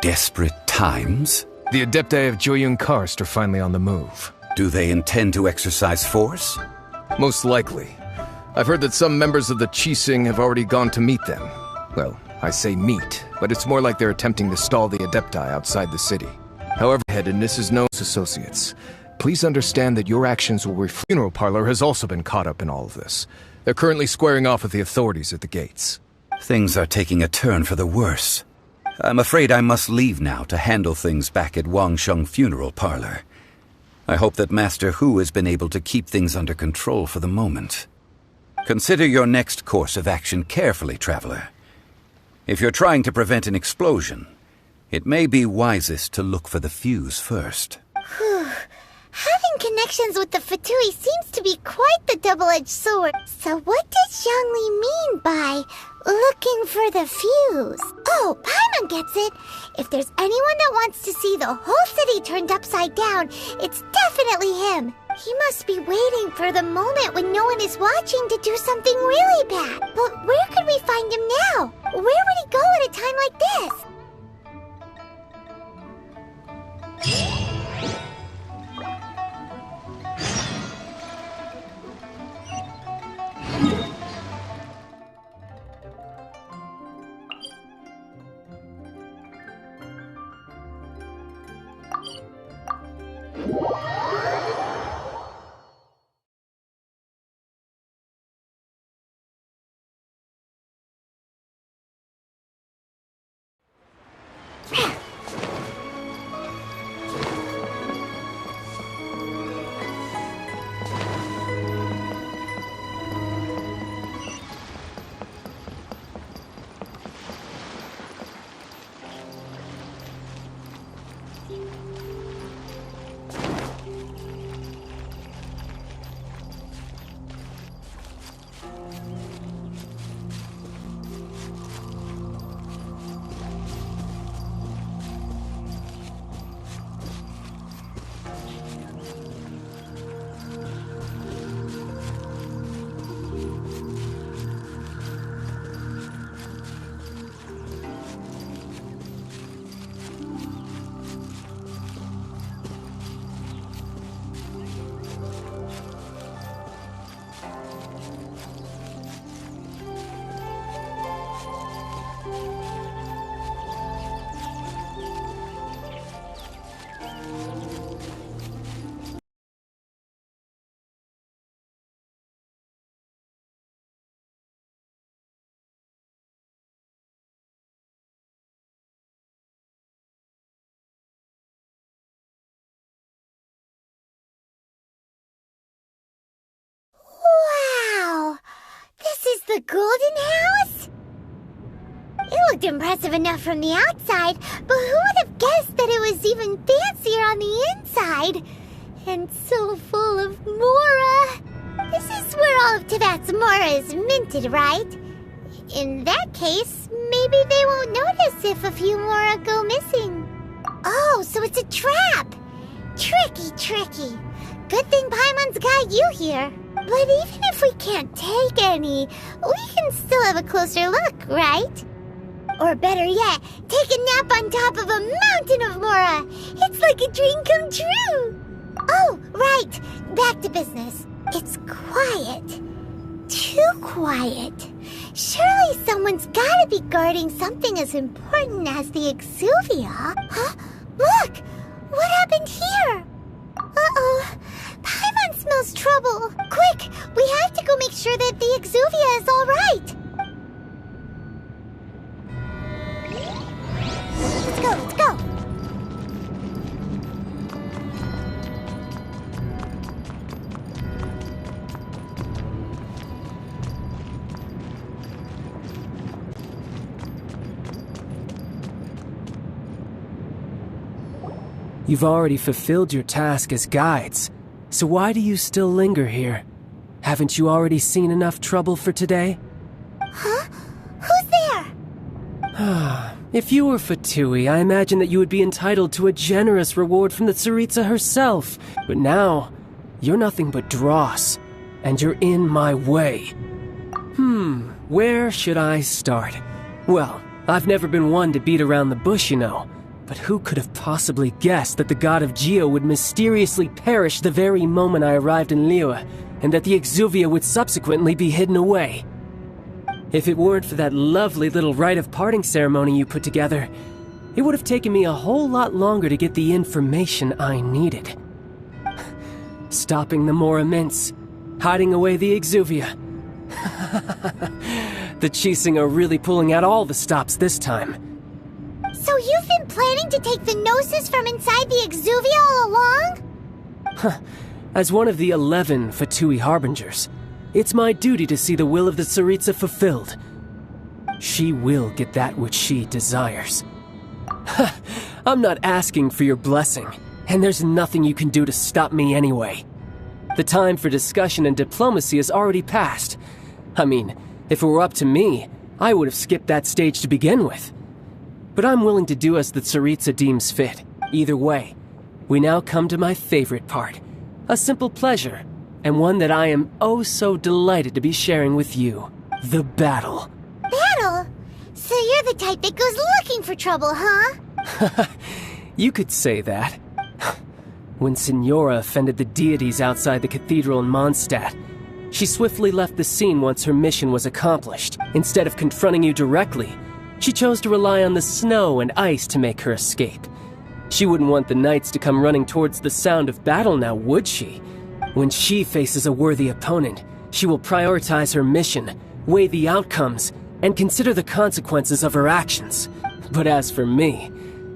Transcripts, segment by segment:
Desperate times? The Adepti of Joyun Karst are finally on the move. Do they intend to exercise force? Most likely. I've heard that some members of the Qixing have already gone to meet them. Well, I say meet, but it's more like they're attempting to stall the Adepti outside the city. However, Headedness is known to associates. Please understand that your actions will reflect. Funeral Parlor has also been caught up in all of this. They're currently squaring off with the authorities at the gates. Things are taking a turn for the worse. I'm afraid I must leave now to handle things back at Wangsheng Funeral Parlor. I hope that Master Hu has been able to keep things under control for the moment. Consider your next course of action carefully, Traveler. If you're trying to prevent an explosion, it may be wisest to look for the fuse first. Having connections with the Fatui seems to be quite the double-edged sword. So what does Zhongli mean by looking for the fuse? Oh, Paimon gets it. If there's anyone that wants to see the whole city turned upside down, it's definitely him. He must be waiting for the moment when no one is watching to do something really bad. But where could we find him now? Where would he go at a time like this? Wow! This is the Golden House? It looked impressive enough from the outside, but who would have guessed that it was even fancier on the inside? And so full of Mora. This is where all of Teyvat's Mora is minted, right? In that case, maybe they won't notice if a few Mora go missing. Oh, so it's a trap! Tricky, tricky. Good thing Paimon's got you here. But even if we can't take any, we can still have a closer look, right? Or better yet, take a nap on top of a mountain of Mora. It's like a dream come true. Oh, right. Back to business. It's quiet. Too quiet. Surely someone's gotta be guarding something as important as the Exuvia. Huh? Look! What happened here? Uh-oh. Paimon smells trouble. Quick! We have to go make sure that the Exuvia is all right. Let's go, let's go! You've already fulfilled your task as guides, so why do you still linger here? Haven't you already seen enough trouble for today? Huh? Who's there? If you were Fatui, I imagine that you would be entitled to a generous reward from the Tsaritsa herself. But now, you're nothing but dross, and you're in my way. Where should I start? Well, I've never been one to beat around the bush, you know. But who could have possibly guessed that the god of Geo would mysteriously perish the very moment I arrived in Liyue, and that the Exuvia would subsequently be hidden away? If it weren't for that lovely little rite of parting ceremony you put together, it would have taken me a whole lot longer to get the information I needed. Stopping the Mora Mints, hiding away the Exuvia. The Qixing are really pulling out all the stops this time. So you've been planning to take the Gnosis from inside the Exuvia all along? As one of the 11 Fatui Harbingers, it's my duty to see the will of the Tsaritsa fulfilled. She will get that which she desires. I'm not asking for your blessing, and there's nothing you can do to stop me anyway. The time for discussion and diplomacy has already passed. I mean, if it were up to me, I would have skipped that stage to begin with. But I'm willing to do as the Tsaritsa deems fit. Either way, we now come to my favorite part. A simple pleasure, and one that I am oh so delighted to be sharing with you. The battle. Battle? So you're the type that goes looking for trouble, huh? You could say that. When Signora offended the deities outside the cathedral in Mondstadt, she swiftly left the scene once her mission was accomplished. Instead of confronting you directly, she chose to rely on the snow and ice to make her escape. She wouldn't want the knights to come running towards the sound of battle now, would she? When she faces a worthy opponent, she will prioritize her mission, weigh the outcomes, and consider the consequences of her actions. But as for me,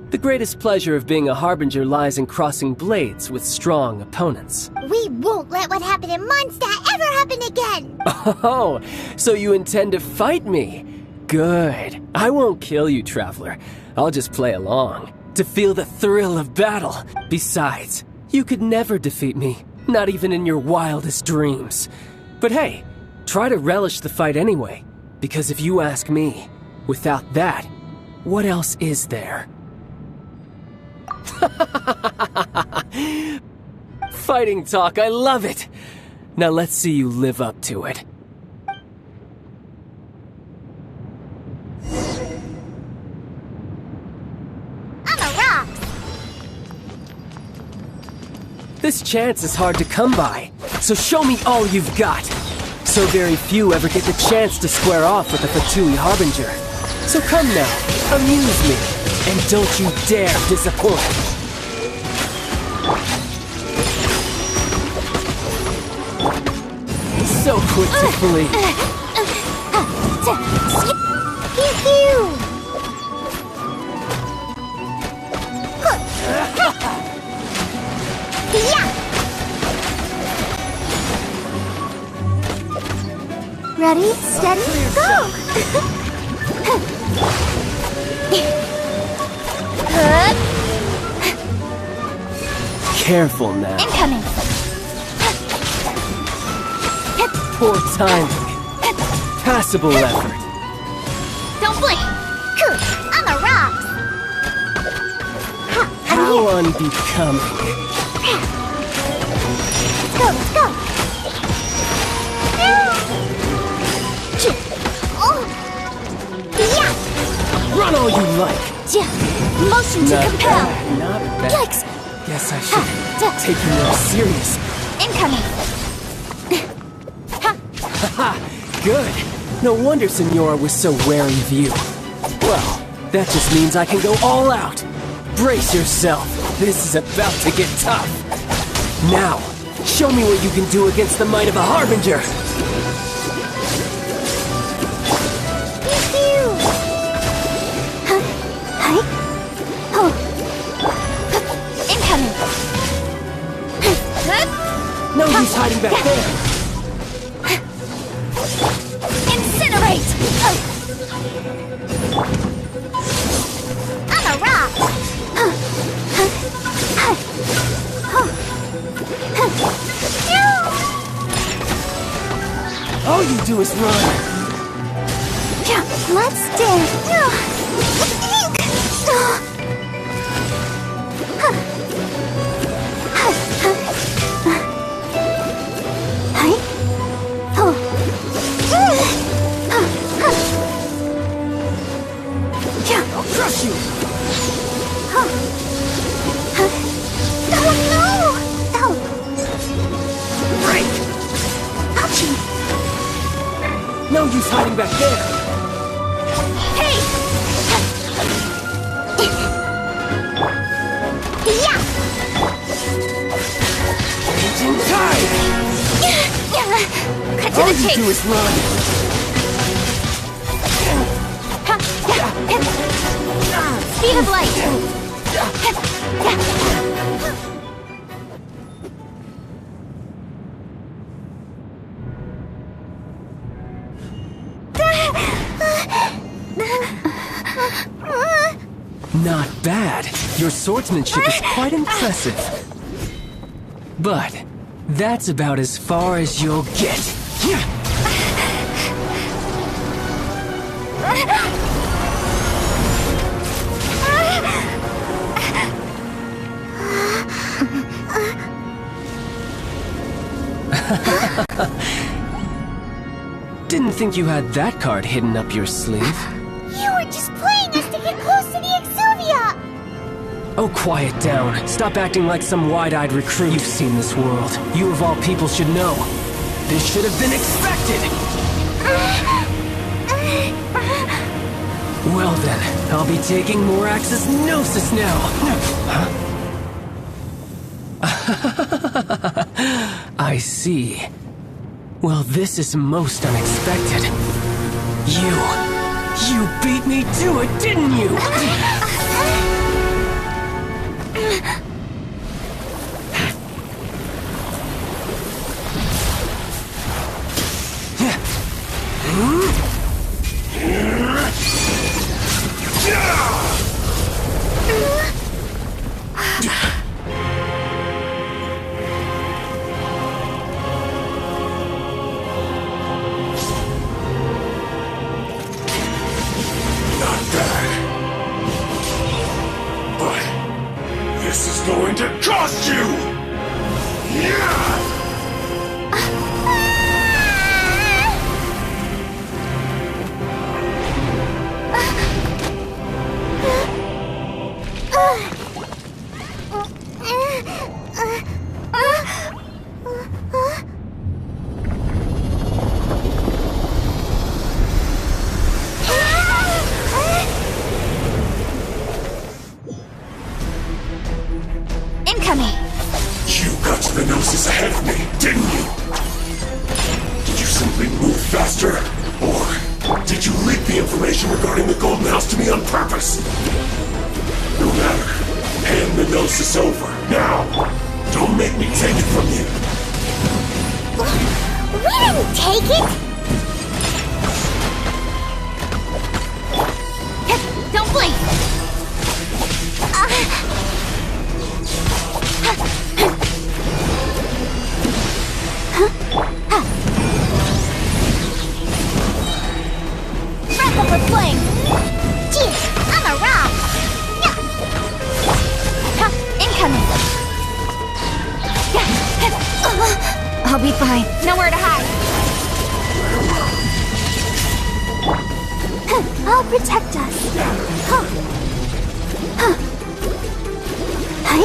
the greatest pleasure of being a Harbinger lies in crossing blades with strong opponents. We won't let what happened in Mondstadt ever happen again! Oh, so you intend to fight me? Good. I won't kill you, Traveler. I'll just play along, to feel the thrill of battle. Besides, you could never defeat me, not even in your wildest dreams. But hey, try to relish the fight anyway, because if you ask me, without that, what else is there? Fighting talk, I love it! Now let's see you live up to it. I'm a rock! This chance is hard to come by, so show me all you've got. So very few ever get the chance to square off with a Fatui Harbinger. So come now, amuse me, and don't you dare disappoint. So quick to flee. Pew-pew! Yeah! Ready, steady, go! Careful now. Incoming! Poor timing. Passable effort. Don't blink! I'm a rock! How unbecoming. Let's go! Run all you like. Motion to Not compel! bad, not bad. Yikes! Guess I should take you more serious. Incoming! Haha, good. No wonder Signora was so wary of you. Well, that just means I can go all out. Brace yourself. This is about to get tough. Now, show me what you can do against the might of a Harbinger. No use hiding back there. Incinerate! I'm a rock! All you do is run. Let's dance! I'll crush you. No use hiding back there! Hey! Yeah! Aging tide! Cut to All the you chase! do is run! Speed of light! Not bad. Your swordsmanship is quite impressive. But that's about as far as you'll get. Didn't think you had that card hidden up your sleeve. You were just playing us to get close to the Exuvia! Oh, quiet down. Stop acting like some wide-eyed recruit. You've seen this world. You of all people should know. This should have been expected! Well then, I'll be taking more Axis Gnosis now! I see. Well, this is most unexpected. You beat me to it, didn't you? This is going to cost you! Incoming! You got to the Gnosis ahead of me, didn't you? Did you simply move faster? Or did you leak the information regarding the Golden House to me on purpose? No matter. Hand the Gnosis over, now! Don't make me take it from you! We didn't take it! Don't blink! Wrap up with flame! Jeez, I'm a rock! Incoming! I'll be fine. Nowhere to hide. I'll protect us. Hi.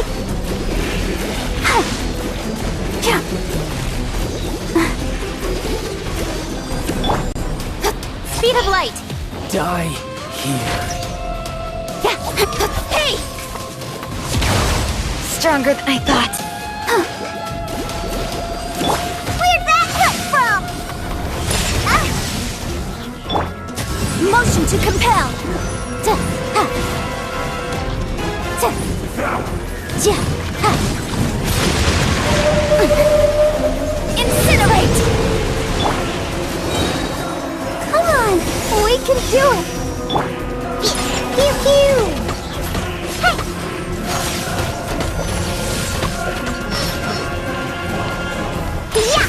Speed of light. Die here. Hey! Stronger than I thought. Where'd that come from? Motion to compel. Incinerate! Come on, we can do it! Pew pew! Hey! Yeah!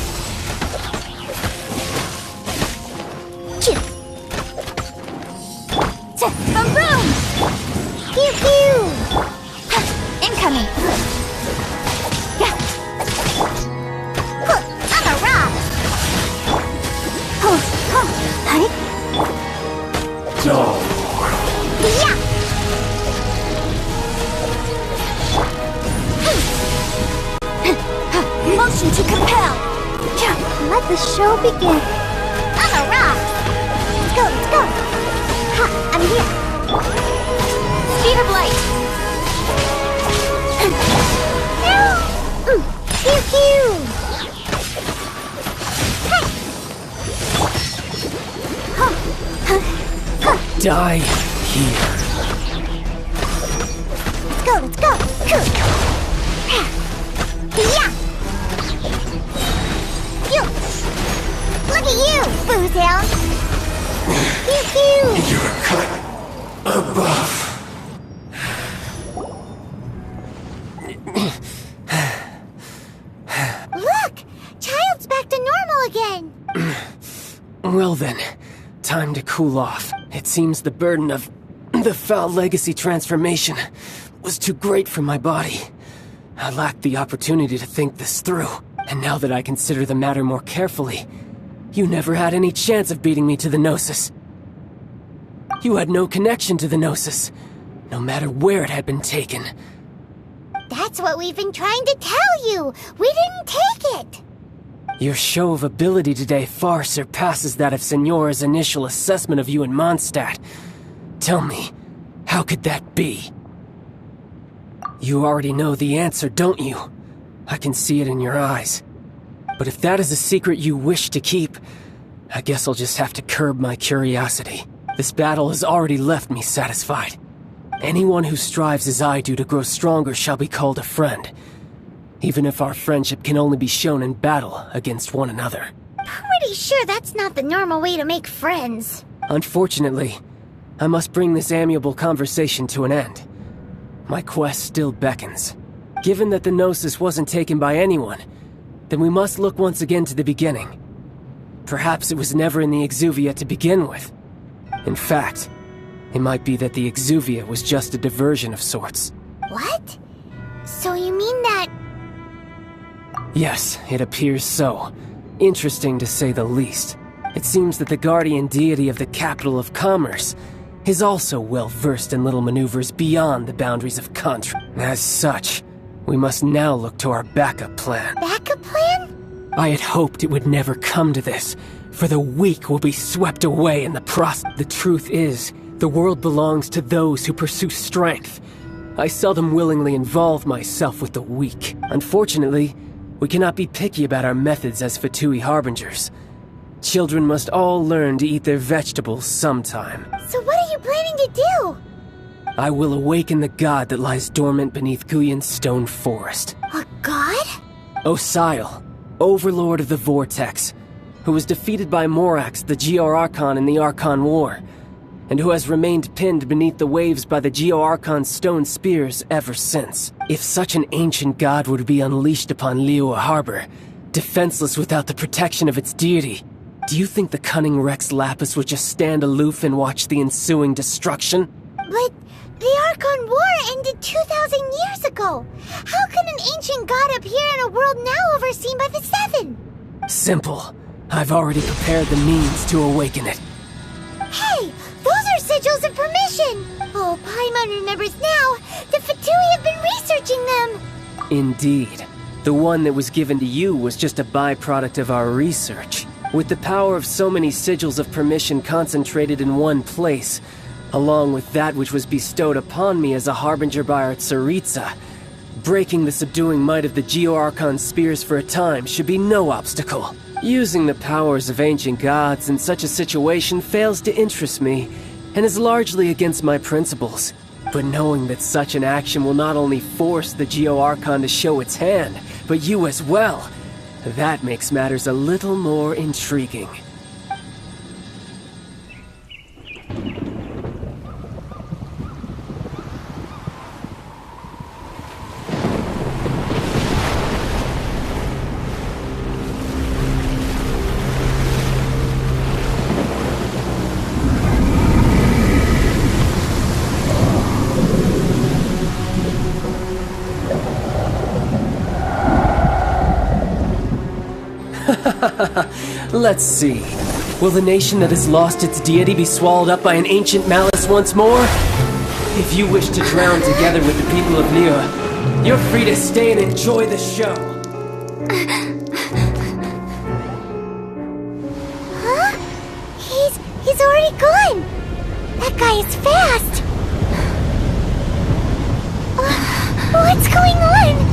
Boom boom! Pew pew! Incoming! I'm a rock! Hi! No! Yeah! Motion to compel! Let the show begin! I'm a rock! Die here. Let's go! Yeah! You! Look at you, Boozehound! Pew! You're cut above. Look! Child's back to normal again! Well then, time to cool off. It seems the burden of the foul legacy transformation was too great for my body. I lacked the opportunity to think this through, and now that I consider the matter more carefully, you never had any chance of beating me to the Gnosis. You had no connection to the Gnosis, no matter where it had been taken. That's what we've been trying to tell you! We didn't take it! Your show of ability today far surpasses that of Signora's initial assessment of you in Mondstadt. Tell me, how could that be? You already know the answer, don't you? I can see it in your eyes. But if that is a secret you wish to keep, I guess I'll just have to curb my curiosity. This battle has already left me satisfied. Anyone who strives as I do to grow stronger shall be called a friend, even if our friendship can only be shown in battle against one another. Pretty sure that's not the normal way to make friends. Unfortunately, I must bring this amiable conversation to an end. My quest still beckons. Given that the Gnosis wasn't taken by anyone, then we must look once again to the beginning. Perhaps it was never in the Exuvia to begin with. In fact, it might be that the Exuvia was just a diversion of sorts. What? So you mean that... Yes, it appears so. Interesting to say the least. It seems that the guardian deity of the capital of commerce is also well versed in little maneuvers beyond the boundaries of Contra. As such, we must now look to our backup plan. Backup plan? I had hoped it would never come to this, for the weak will be swept away in the process. The truth is, the world belongs to those who pursue strength. I seldom willingly involve myself with the weak. Unfortunately, we cannot be picky about our methods as Fatui Harbingers. Children must all learn to eat their vegetables sometime. So what are you planning to do? I will awaken the god that lies dormant beneath Guyon's stone forest. A god? Osial, overlord of the Vortex, who was defeated by Morax, the Geo-Archon in the Archon War, and who has remained pinned beneath the waves by the Geo-Archon's stone spears ever since. If such an ancient god were to be unleashed upon Liyue Harbor, defenseless without the protection of its deity, do you think the cunning Rex Lapis would just stand aloof and watch the ensuing destruction? But the Archon War ended 2,000 years ago. How can an ancient god appear in a world now overseen by the Seven? Simple. I've already prepared the means to awaken it. Hey, those are sigils of permission! Oh, Paimon remembers now. The Fatui have been researching them! Indeed. The one that was given to you was just a byproduct of our research. With the power of so many sigils of permission concentrated in one place, along with that which was bestowed upon me as a harbinger by our Tsaritsa, breaking the subduing might of the Geo-Archon spears for a time should be no obstacle. Using the powers of ancient gods in such a situation fails to interest me, and is largely against my principles. But knowing that such an action will not only force the Geo-Archon to show its hand, but you as well, that makes matters a little more intriguing. Let's see. Will the nation that has lost its deity be swallowed up by an ancient malice once more? If you wish to drown together with the people of Liyue, you're free to stay and enjoy the show. Huh? He's already gone! That guy is fast! What's going on?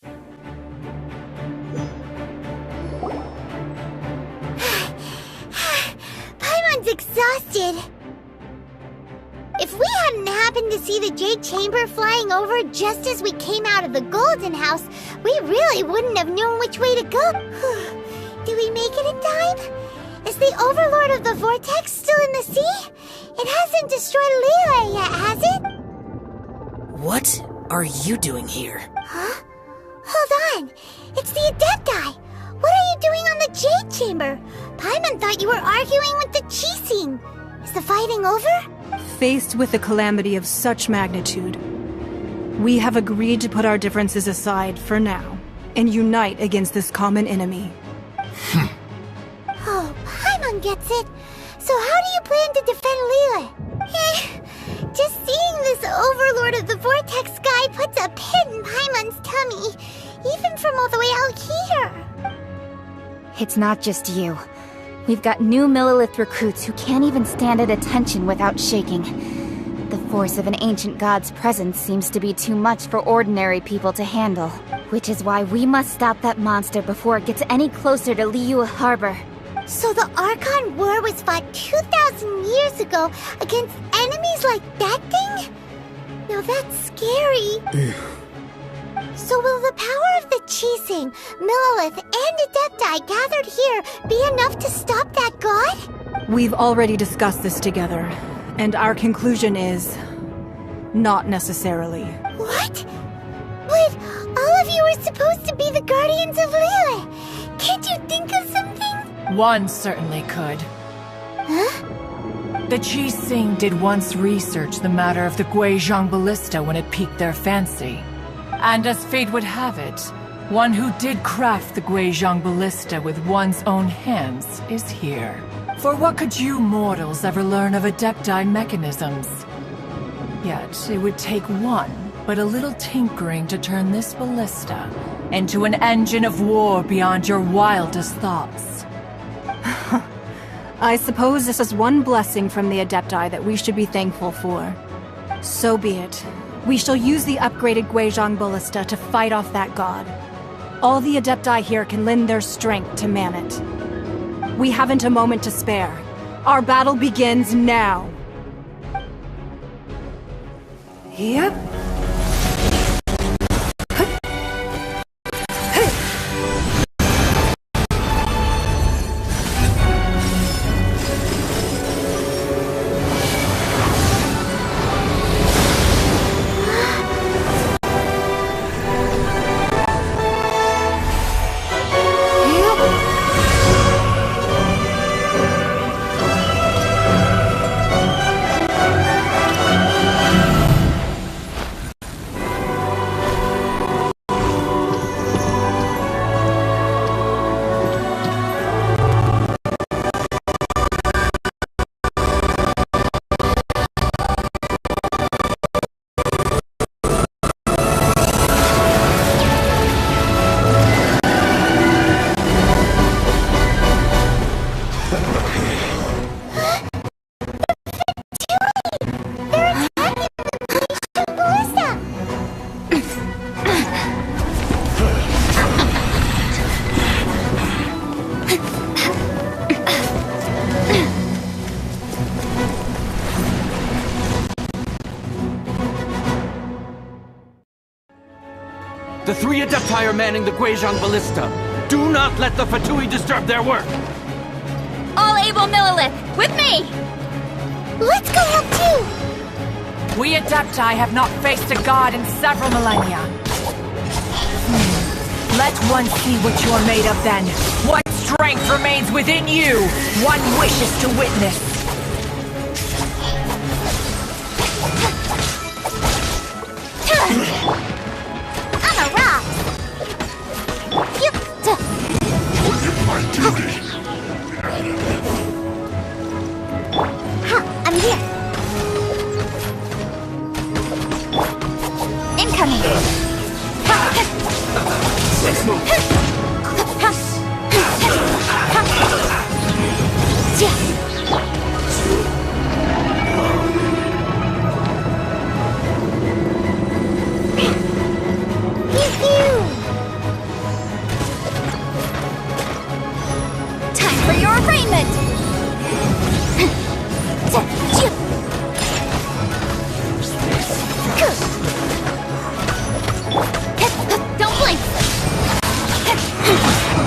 Paimon's exhausted. If we hadn't happened to see the Jade Chamber flying over just as we came out of the Golden House, we really wouldn't have known which way to go. Did we make it in time? Is the Overlord of the Vortex still in the sea? It hasn't destroyed Liyue yet, has it? What are you doing here? Huh? Hold on. It's the Adepti. What are you doing on the Jade Chamber? Paimon thought you were arguing with the Qixing. Is the fighting over? Faced with a calamity of such magnitude, we have agreed to put our differences aside for now and unite against this common enemy. Oh, Paimon gets it. So how do you plan to defend Liyue? Just seeing this Overlord of the Vortex guy puts a pit in Paimon's tummy, even from all the way out here. It's not just you. We've got new Millilith recruits who can't even stand at attention without shaking. The force of an ancient god's presence seems to be too much for ordinary people to handle. Which is why we must stop that monster before it gets any closer to Liyue Harbor. So the Archon War was fought 2,000 years ago against enemies like that thing? Now that's scary. So will the power of the Qixing, Millilith, and Adepti gathered here be enough to stop that god? We've already discussed this together, and our conclusion is... not necessarily. What? But all of you are supposed to be the guardians of Liyue. Can't you think of something? One certainly could. Huh? The Qixing did once research the matter of the Guizhong Ballista when it piqued their fancy. And as fate would have it, one who did craft the Guizhong Ballista with one's own hands is here. For what could you mortals ever learn of Adepti mechanisms? Yet, it would take one, but a little tinkering to turn this ballista into an engine of war beyond your wildest thoughts. I suppose this is one blessing from the Adepti that we should be thankful for. So be it. We shall use the upgraded Guizhong Ballista to fight off that god. All the Adepti here can lend their strength to man it. We haven't a moment to spare. Our battle begins now. Yep. The three Adepti are manning the Guizhong Ballista. Do not let the Fatui disturb their work! All able Millilith, with me! Let's go help too! We Adepti have not faced a god in several millennia. Let one see what you are made of then. What strength remains within you? One wishes to witness. I'm a rock! Forget my duty! I'm here! Incoming! Let's move! Pew! arraignment! Don't blink!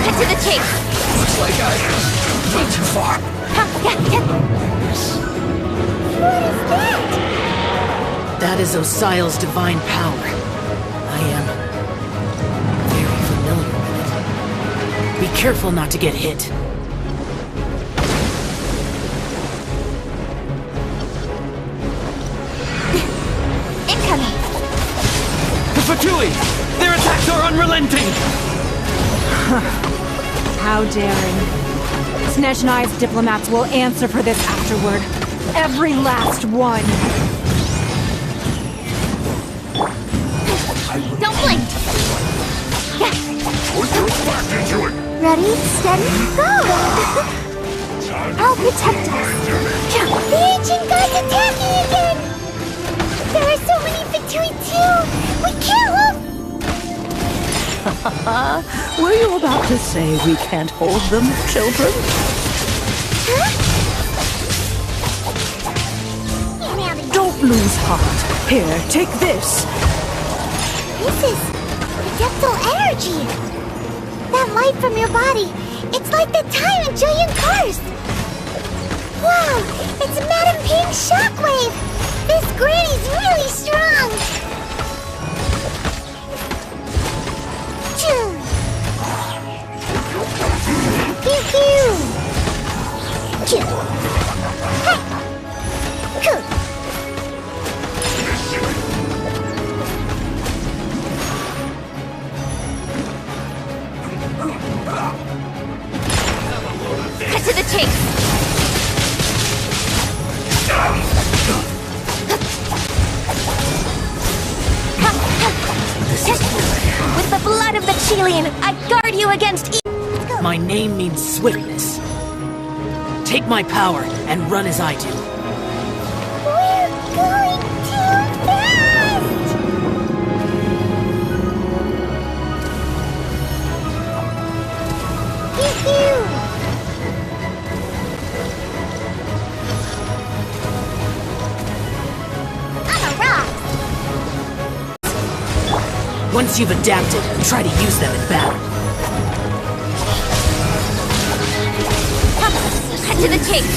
Cut to the chase! Looks like I went too far. What is that? That is Osial's divine power. I am very familiar with it. Be careful not to get hit. Incoming! The Fatui! Their attacks are unrelenting! How daring. Snezhnai's diplomats will answer for this afterward. Every last one. Don't blink! Put your back into it! Ready, steady, go! I'll protect us. The ancient god's attacking again! There are so many Fatui too! We can't hold... Were you about to say we can't hold them, children? Huh? Don't lose heart. Here, take this. This is adeptal energy. That light from your body, it's like the time in Julian Karst. Wow, it's Madame Ping's shockwave. This granny's really strong. Pew pew. Pew. Hey. Cool. Cut to the chase! With the blood of the Chilean, I guard you against evil. My name means swiftness. Take my power and run as I do. We're going too fast! Pew pew! I'm a rock! Once you've adapted, try to use them in battle. Cut to the chase!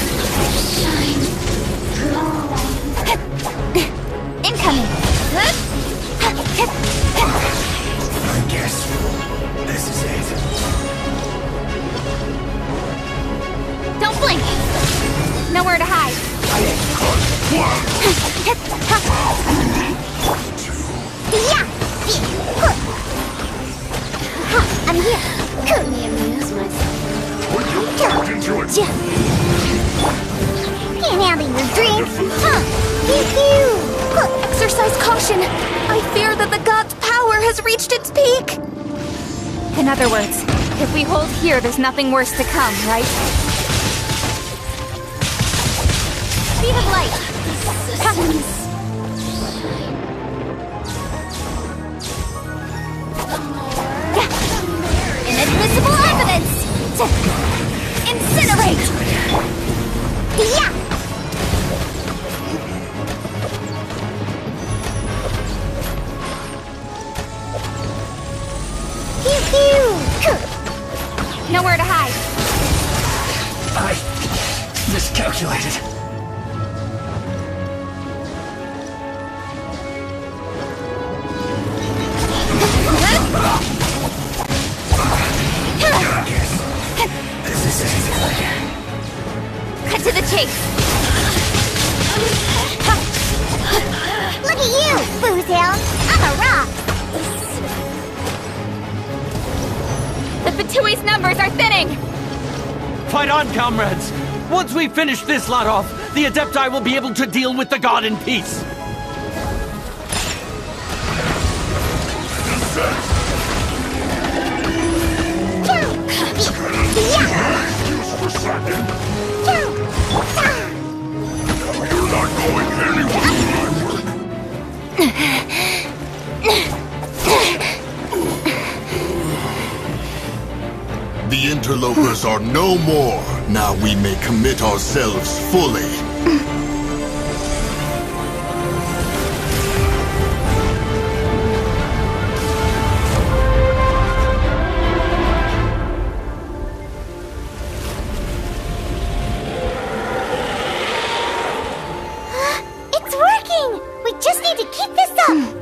Incoming! I guess this is it. Don't blink! Nowhere to hide. Yeah! I'm here. Let me amuse myself. Put your back into it! Can't handle your dreams. Pew pew! Exercise caution! I fear that the god's power has reached its peak! In other words, if we hold here, there's nothing worse to come, right? Speed of light! Inadmissible evidence! Incinerate! Yeah! Pew pew! Nowhere to hide. I miscalculated. This is it. Cut to the chase. Look at you, Boozhound! I'm a rock! The Fatui's numbers are thinning! Fight on, comrades! Once we finish this lot off, the Adepti will be able to deal with the god in peace! Excuse for slacking. You're not going anywhere with my work. The interlopers are no more. Now we may commit ourselves fully. It's working! We just need to keep this up!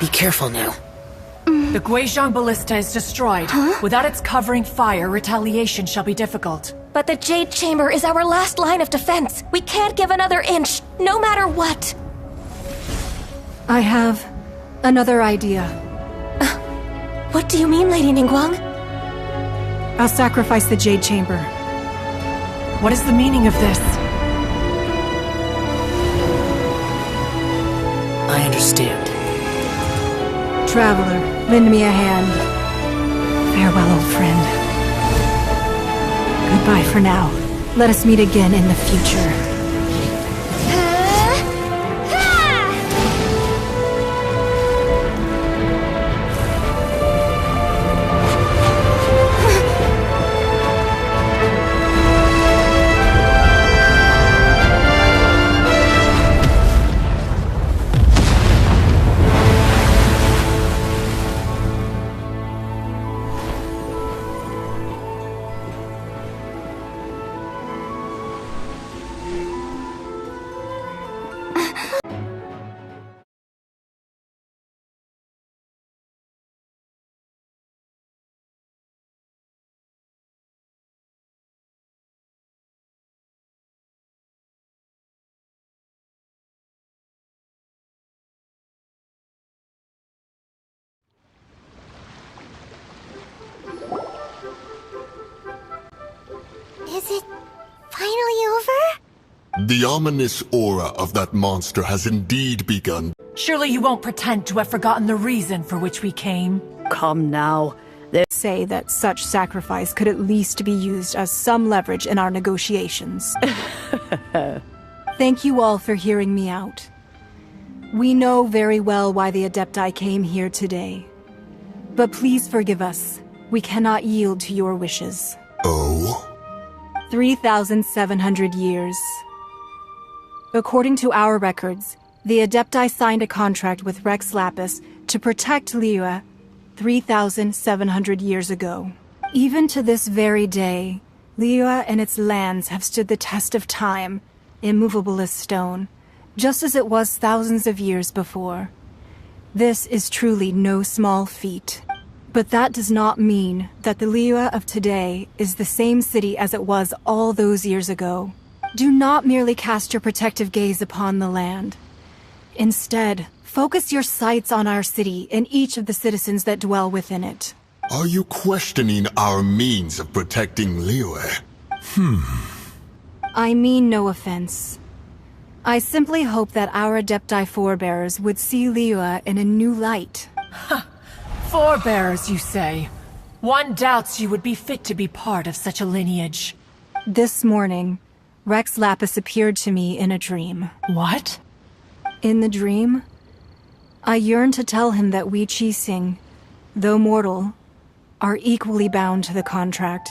Be careful now. The Guizhong Ballista is destroyed. Without its covering fire, retaliation shall be difficult. But the Jade Chamber is our last line of defense. We can't give another inch, no matter what. I have another idea. What do you mean, Lady Ningguang? I'll sacrifice the Jade Chamber. What is the meaning of this? I understand. Traveler, lend me a hand. Farewell, old friend. Goodbye for now. Let us meet again in the future. Is it finally over? The ominous aura of that monster has indeed begun. Surely you won't pretend to have forgotten the reason for which we came. Come now. Say that such sacrifice could at least be used as some leverage in our negotiations. Thank you all for hearing me out. We know very well why the Adepti came here today. But please forgive us. We cannot yield to your wishes. Oh? 3,700 years. According to our records, the Adepti signed a contract with Rex Lapis to protect Liyue 3,700 years ago. Even to this very day, Liyue and its lands have stood the test of time, immovable as stone, just as it was thousands of years before. This is truly no small feat. But that does not mean that the Liyue of today is the same city as it was all those years ago. Do not merely cast your protective gaze upon the land. Instead, focus your sights on our city and each of the citizens that dwell within it. Are you questioning our means of protecting Liyue? I mean no offense. I simply hope that our Adepti forebears would see Liyue in a new light. Forebears, you say? One doubts you would be fit to be part of such a lineage. This morning, Rex Lapis appeared to me in a dream. What? In the dream, I yearned to tell him that we Qixing, though mortal, are equally bound to the contract.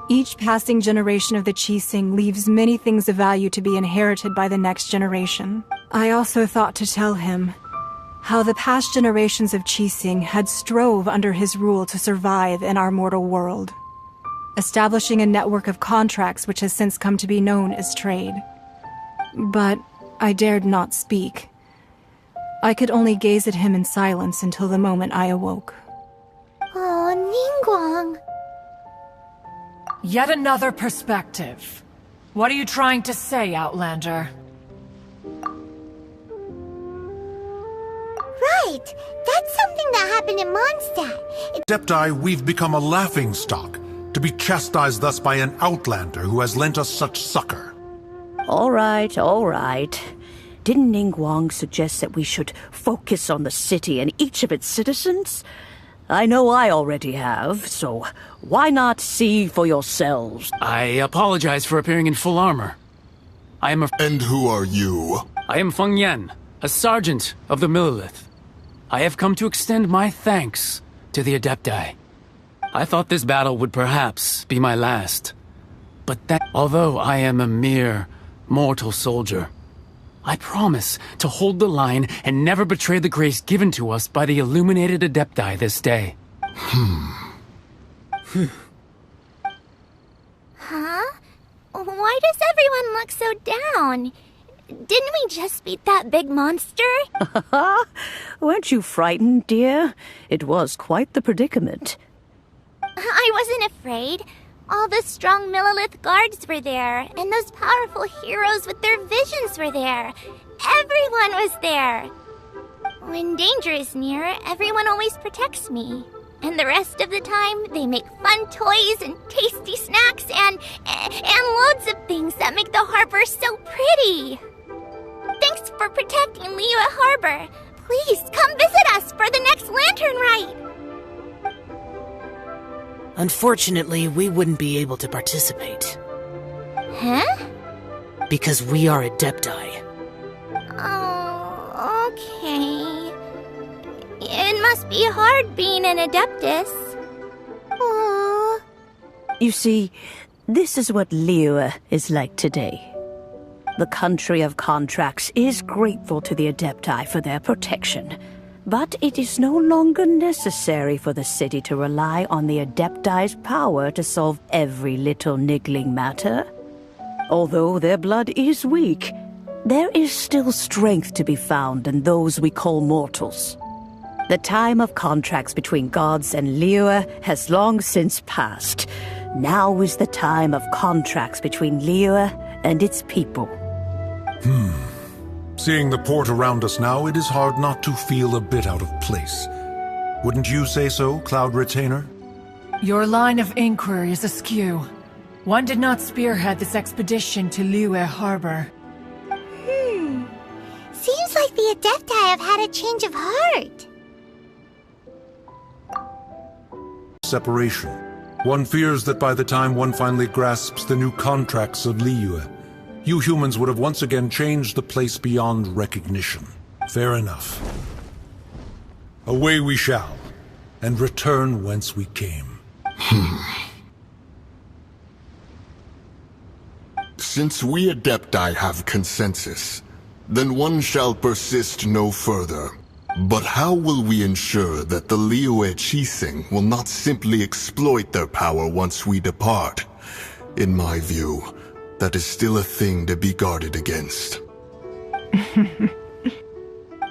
Each passing generation of the Qixing leaves many things of value to be inherited by the next generation. I also thought to tell him how the past generations of Qixing had strove under his rule to survive in our mortal world, establishing a network of contracts which has since come to be known as trade. But I dared not speak. I could only gaze at him in silence until the moment I awoke. Oh, Ningguang. Yet another perspective. What are you trying to say, Outlander? Right! That's something that happened in Mondstadt. Adepti, we've become a laughingstock, to be chastised thus by an outlander who has lent us such succor. All right, all right. Didn't Ningguang suggest that we should focus on the city and each of its citizens? I know I already have, so why not see for yourselves? I apologize for appearing in full armor. I am a... And who are you? I am Feng Yan, a sergeant of the Millilith. I have come to extend my thanks to the Adepti. I thought this battle would perhaps be my last. But that, although I am a mere mortal soldier, I promise to hold the line and never betray the grace given to us by the illuminated Adepti this day. Huh? Why does everyone look so down? Didn't we just beat that big monster? Weren't you frightened, dear? It was quite the predicament. I wasn't afraid. All the strong Millilith guards were there, and those powerful heroes with their visions were there. Everyone was there. When danger is near, everyone always protects me. And the rest of the time, they make fun toys and tasty snacks and loads of things that make the harbor so pretty. Thanks for protecting Liyue Harbor. Please come visit us for the next lantern rite. Unfortunately, we wouldn't be able to participate. Huh? Because we are Adepti. Oh, okay. It must be hard being an Adeptus. Aww. You see, this is what Liyue is like today. The country of contracts is grateful to the Adepti for their protection, but it is no longer necessary for the city to rely on the Adepti's power to solve every little niggling matter. Although their blood is weak, there is still strength to be found in those we call mortals. The time of contracts between gods and Liyue has long since passed. Now is the time of contracts between Liyue and its people. Seeing the port around us now, it is hard not to feel a bit out of place. Wouldn't you say so, Cloud Retainer? Your line of inquiry is askew. One did not spearhead this expedition to Liyue Harbor. Seems like the Adepti have had a change of heart. Separation. One fears that by the time one finally grasps the new contracts of Liyue, you humans would have once again changed the place beyond recognition. Fair enough. Away we shall, and return whence we came. Since we Adepti have consensus, then one shall persist no further. But how will we ensure that the Liyue Qixing will not simply exploit their power once we depart? In my view, that is still a thing to be guarded against.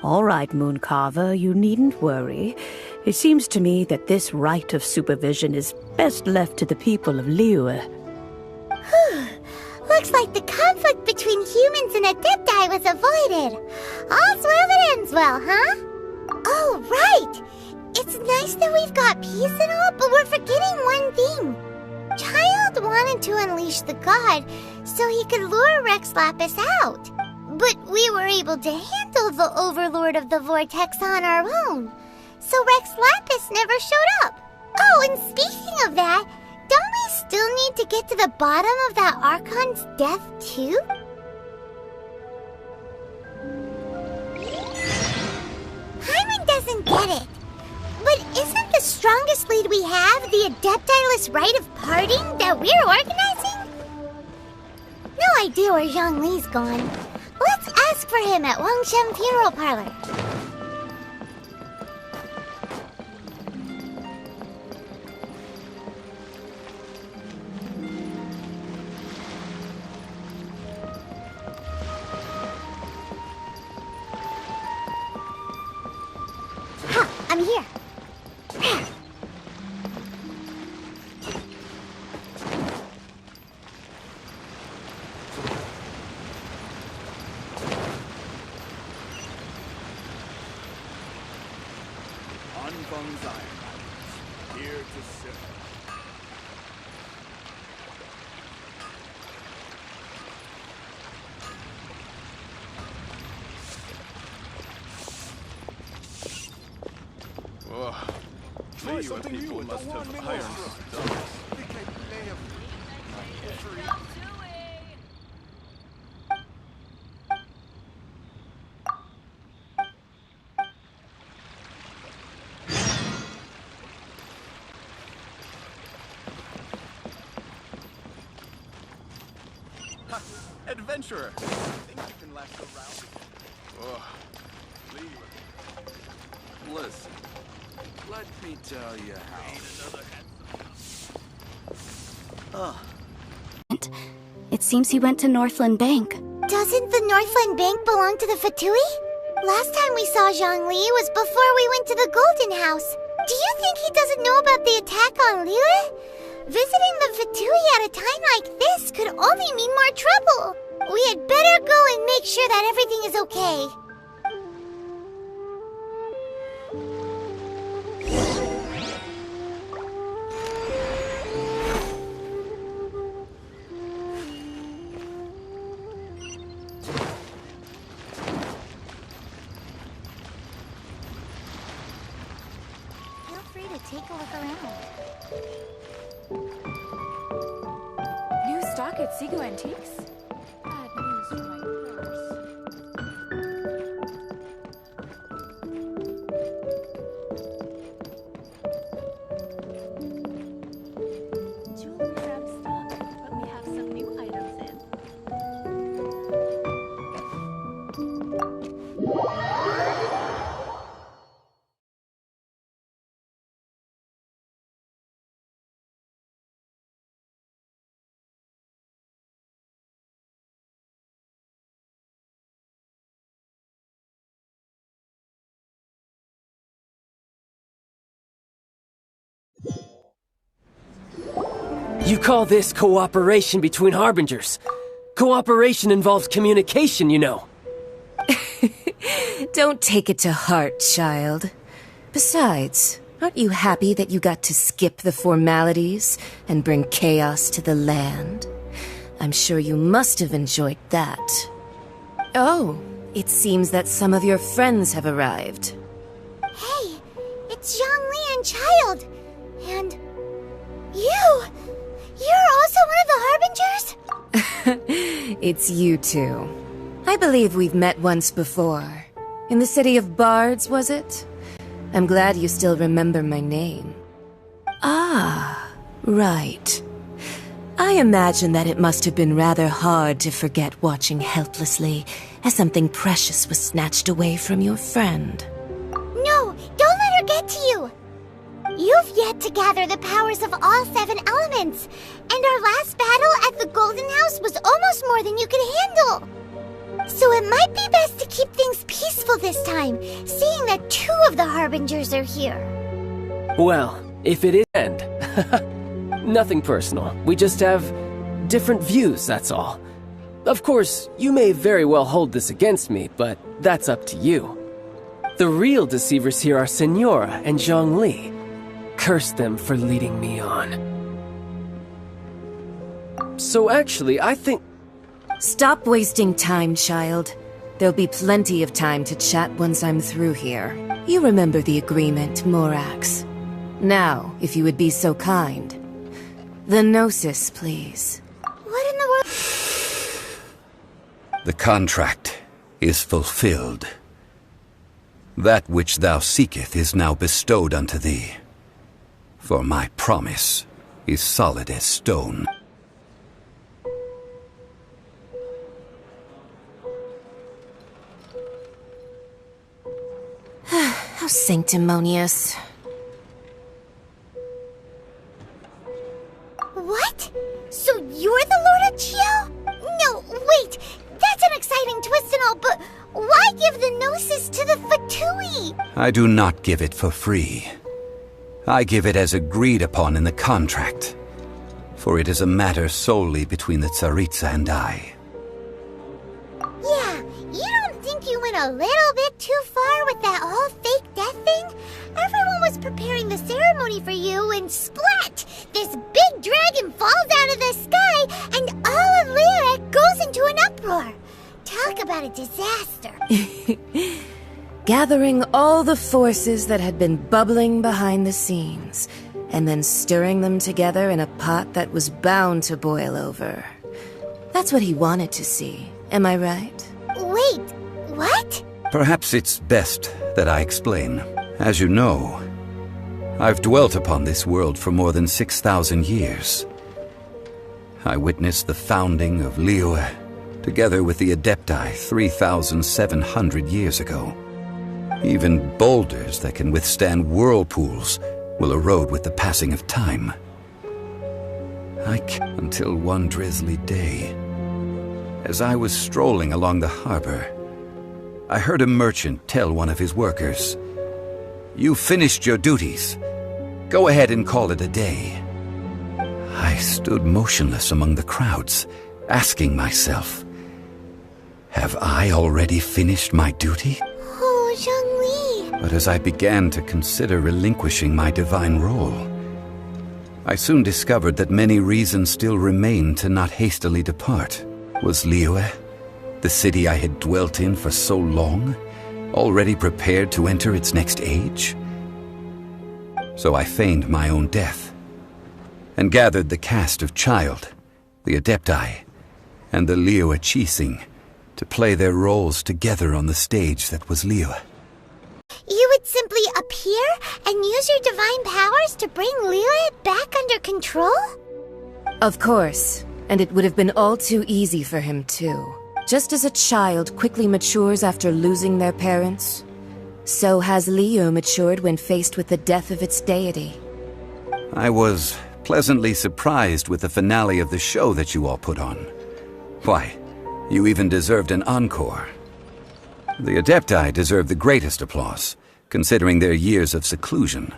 All right, Mooncarver, you needn't worry. It seems to me that this right of supervision is best left to the people of Liyue. Looks like the conflict between humans and Adepti was avoided. All's well that ends well, huh? Oh, right! It's nice that we've got peace and all, but we're forgetting one thing. Child wanted to unleash the god so he could lure Rex Lapis out. But we were able to handle the Overlord of the Vortex on our own. So Rex Lapis never showed up. Oh, and speaking of that, don't we still need to get to the bottom of that Archon's death too? Hyman doesn't get it. But isn't the strongest lead we have the Adeptiless rite of parting that we're organizing? No idea where Zhongli's gone. Let's ask for him at Wangshen Funeral Parlor. I'm here. Feng's Iron, here to serve. Try something new must have iron stuff. I think I may have adventurer. I think you can last around. Listen, let me tell you how. It seems he went to Northland Bank. Doesn't the Northland Bank belong to the Fatui? Last time we saw Zhongli was before we went to the Golden House. Do you think he doesn't know about the attack on Liyue? Visiting the Fatui at a time like this could only mean more trouble. We had better go and make sure that everything is okay. Feel free to take a look around. New stock at Sigu Antiques? Bad news for my purse. Jewelry out of stock, but we have some new items in. You call this cooperation between Harbingers? Cooperation involves communication, you know. Don't take it to heart, child. Besides, aren't you happy that you got to skip the formalities and bring chaos to the land? I'm sure you must have enjoyed that. Oh, it seems that some of your friends have arrived. Hey, it's Zhongli and Child. And you! You're also one of the Harbingers? It's you two. I believe we've met once before. In the city of Bards, was it? I'm glad you still remember my name. Ah, right. I imagine that it must have been rather hard to forget watching helplessly as something precious was snatched away from your friend. No, don't let her get to you! You've yet to gather the powers of all 7 elements, and our last battle at the Golden House was almost more than you could handle. So it might be best to keep things peaceful this time, seeing that 2 of the Harbingers are here. Well, if it is end. Nothing personal. We just have different views, that's all. Of course, you may very well hold this against me, but that's up to you. The real deceivers here are Senora and Zhongli. Curse them for leading me on. So actually, I think... Stop wasting time, child. There'll be plenty of time to chat once I'm through here. You remember the agreement, Morax. Now, if you would be so kind. The Gnosis, please. What in the world? The contract is fulfilled. That which thou seeketh is now bestowed unto thee. For my promise is solid as stone. How sanctimonious. What? So you're the Lord of Chiao? No, wait! That's an exciting twist and all, but why give the Gnosis to the Fatui? I do not give it for free. I give it as agreed upon in the contract, for it is a matter solely between the Tsaritsa and I. Yeah, you don't think you went a little bit too far with that whole fake death thing? Everyone was preparing the ceremony for you, and splat! This big dragon falls out of the sky, and all of Liyue goes into an uproar. Talk about a disaster. Gathering all the forces that had been bubbling behind the scenes, and then stirring them together in a pot that was bound to boil over. That's what he wanted to see, am I right? Wait, what? Perhaps it's best that I explain. As you know, I've dwelt upon this world for more than 6,000 years. I witnessed the founding of Liyue, together with the Adepti 3,700 years ago. Even boulders that can withstand whirlpools will erode with the passing of time. Until one drizzly day, as I was strolling along the harbor, I heard a merchant tell one of his workers, "You've finished your duties. Go ahead and call it a day." I stood motionless among the crowds, asking myself, have I already finished my duty? Oh, Zhongli. But as I began to consider relinquishing my divine role, I soon discovered that many reasons still remained to not hastily depart. Was Liyue, the city I had dwelt in for so long, already prepared to enter its next age? So I feigned my own death, and gathered the cast of Child, the Adepti, and the Liyue Qixing to play their roles together on the stage that was Liyue. You would simply appear and use your divine powers to bring Liyue back under control? Of course, and it would have been all too easy for him too. Just as a child quickly matures after losing their parents, so has Liyue matured when faced with the death of its deity. I was pleasantly surprised with the finale of the show that you all put on. Why, you even deserved an encore. The Adepti deserve the greatest applause, considering their years of seclusion.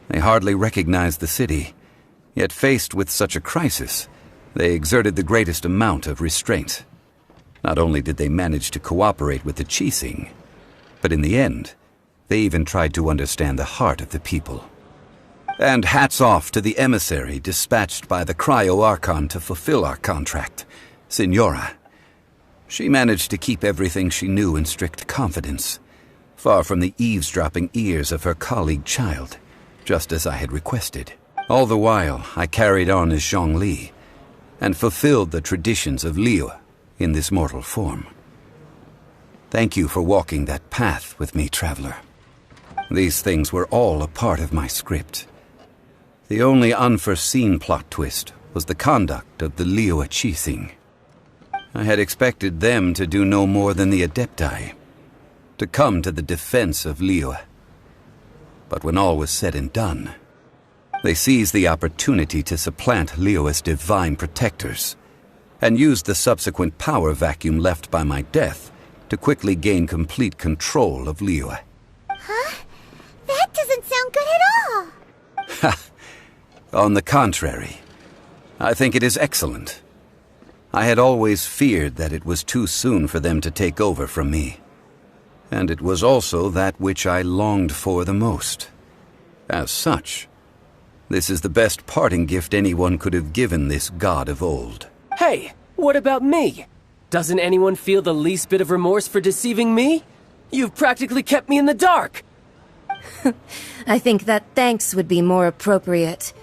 They hardly recognized the city, yet faced with such a crisis, they exerted the greatest amount of restraint. Not only did they manage to cooperate with the Qixing, but in the end, they even tried to understand the heart of the people. And hats off to the emissary dispatched by the Cryo-Archon to fulfill our contract, Signora. She managed to keep everything she knew in strict confidence, far from the eavesdropping ears of her colleague Child, just as I had requested. All the while, I carried on as Zhongli, and fulfilled the traditions of Liyue in this mortal form. Thank you for walking that path with me, Traveler. These things were all a part of my script. The only unforeseen plot twist was the conduct of the Liyue Qixing. I had expected them to do no more than the Adepti, to come to the defense of Liyue. But when all was said and done, they seized the opportunity to supplant Liyue's divine protectors, and used the subsequent power vacuum left by my death to quickly gain complete control of Liyue. Huh? That doesn't sound good at all. Ha! On the contrary, I think it is excellent. I had always feared that it was too soon for them to take over from me. And it was also that which I longed for the most. As such, this is the best parting gift anyone could have given this god of old. Hey, what about me? Doesn't anyone feel the least bit of remorse for deceiving me? You've practically kept me in the dark. I think that thanks would be more appropriate.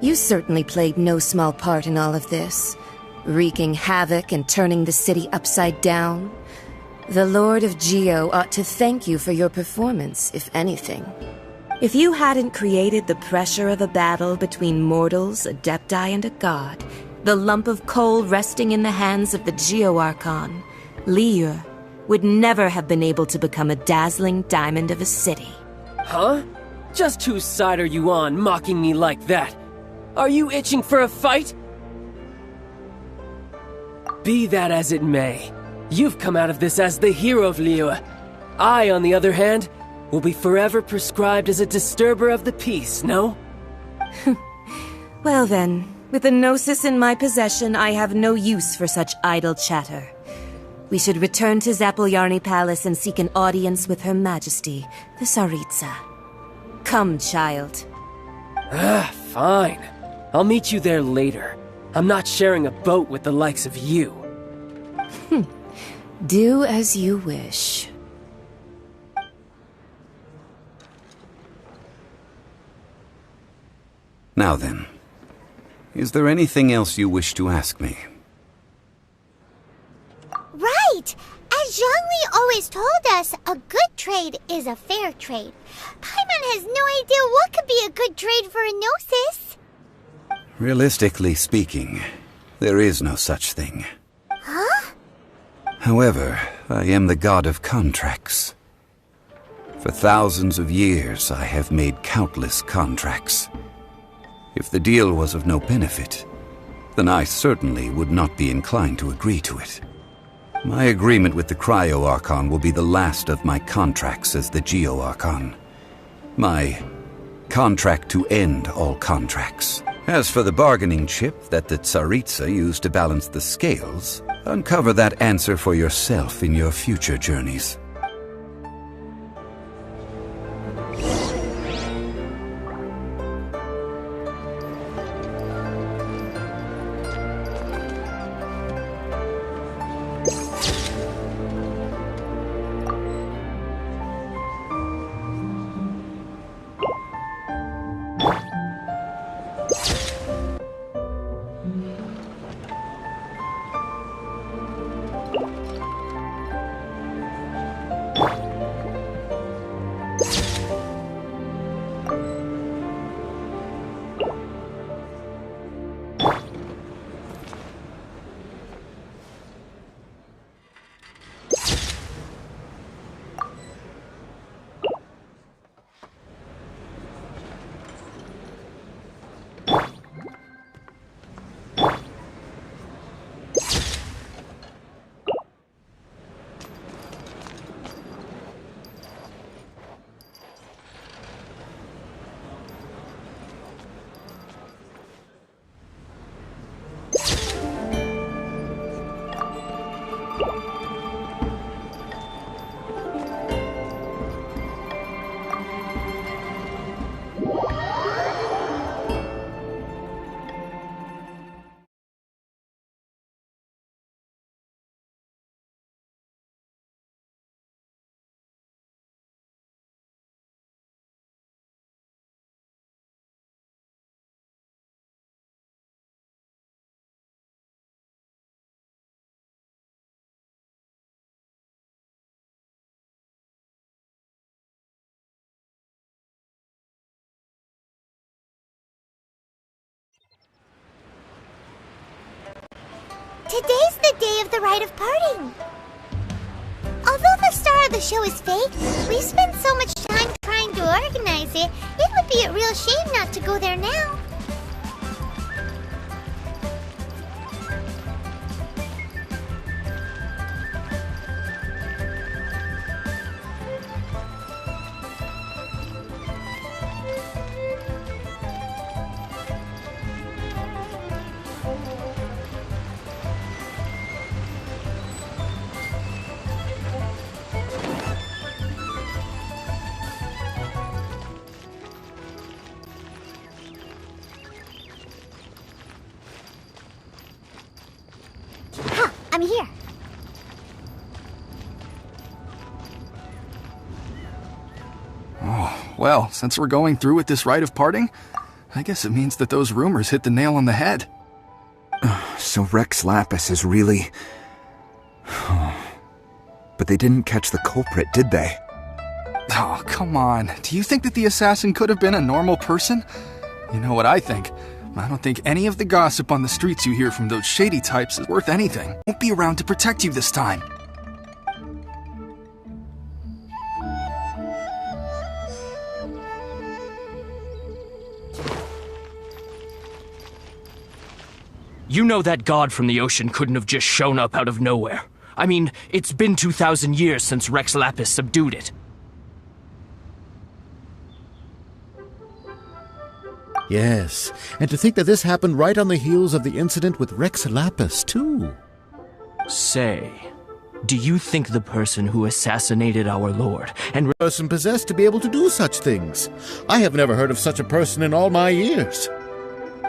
You certainly played no small part in all of this, wreaking havoc and turning the city upside down. The Lord of Geo ought to thank you for your performance, if anything. If you hadn't created the pressure of a battle between mortals, Adepti, and a god, the lump of coal resting in the hands of the Geo-Archon, Liyue, would never have been able to become a dazzling diamond of a city. Huh? Just whose side are you on, mocking me like that? Are you itching for a fight? Be that as it may, you've come out of this as the hero of Liyue. I, on the other hand, will be forever prescribed as a disturber of the peace, no? Well then, with the Gnosis in my possession, I have no use for such idle chatter. We should return to Zapoljarny Palace and seek an audience with Her Majesty, the Tsaritsa. Come, child. Fine. I'll meet you there later. I'm not sharing a boat with the likes of you. Do as you wish. Now then, is there anything else you wish to ask me? Right! As Zhongli always told us, a good trade is a fair trade. Paimon has no idea what could be a good trade for Enosis. Realistically speaking, there is no such thing. Huh? However, I am the god of contracts. For thousands of years, I have made countless contracts. If the deal was of no benefit, then I certainly would not be inclined to agree to it. My agreement with the Cryo-Archon will be the last of my contracts as the Geo-Archon. My contract to end all contracts. As for the bargaining chip that the Tsaritsa used to balance the scales, uncover that answer for yourself in your future journeys. Today's the day of the rite of parting. Although the star of the show is fake, we've spent so much time trying to organize it, it would be a real shame not to go there now. I'm here. Oh, well, since we're going through with this rite of parting, I guess it means that those rumors hit the nail on the head. So Rex Lapis is really... But they didn't catch the culprit, did they? Oh, come on. Do you think that the assassin could have been a normal person? You know what I think. I don't think any of the gossip on the streets you hear from those shady types is worth anything. Won't be around to protect you this time. You know that god from the ocean couldn't have just shown up out of nowhere. I mean, it's been 2,000 years since Rex Lapis subdued it. Yes, and to think that this happened right on the heels of the incident with Rex Lapis, too. Say, Do you think the person who assassinated our lord and person possessed to be able to do such things? I have never heard of such a person in all my years.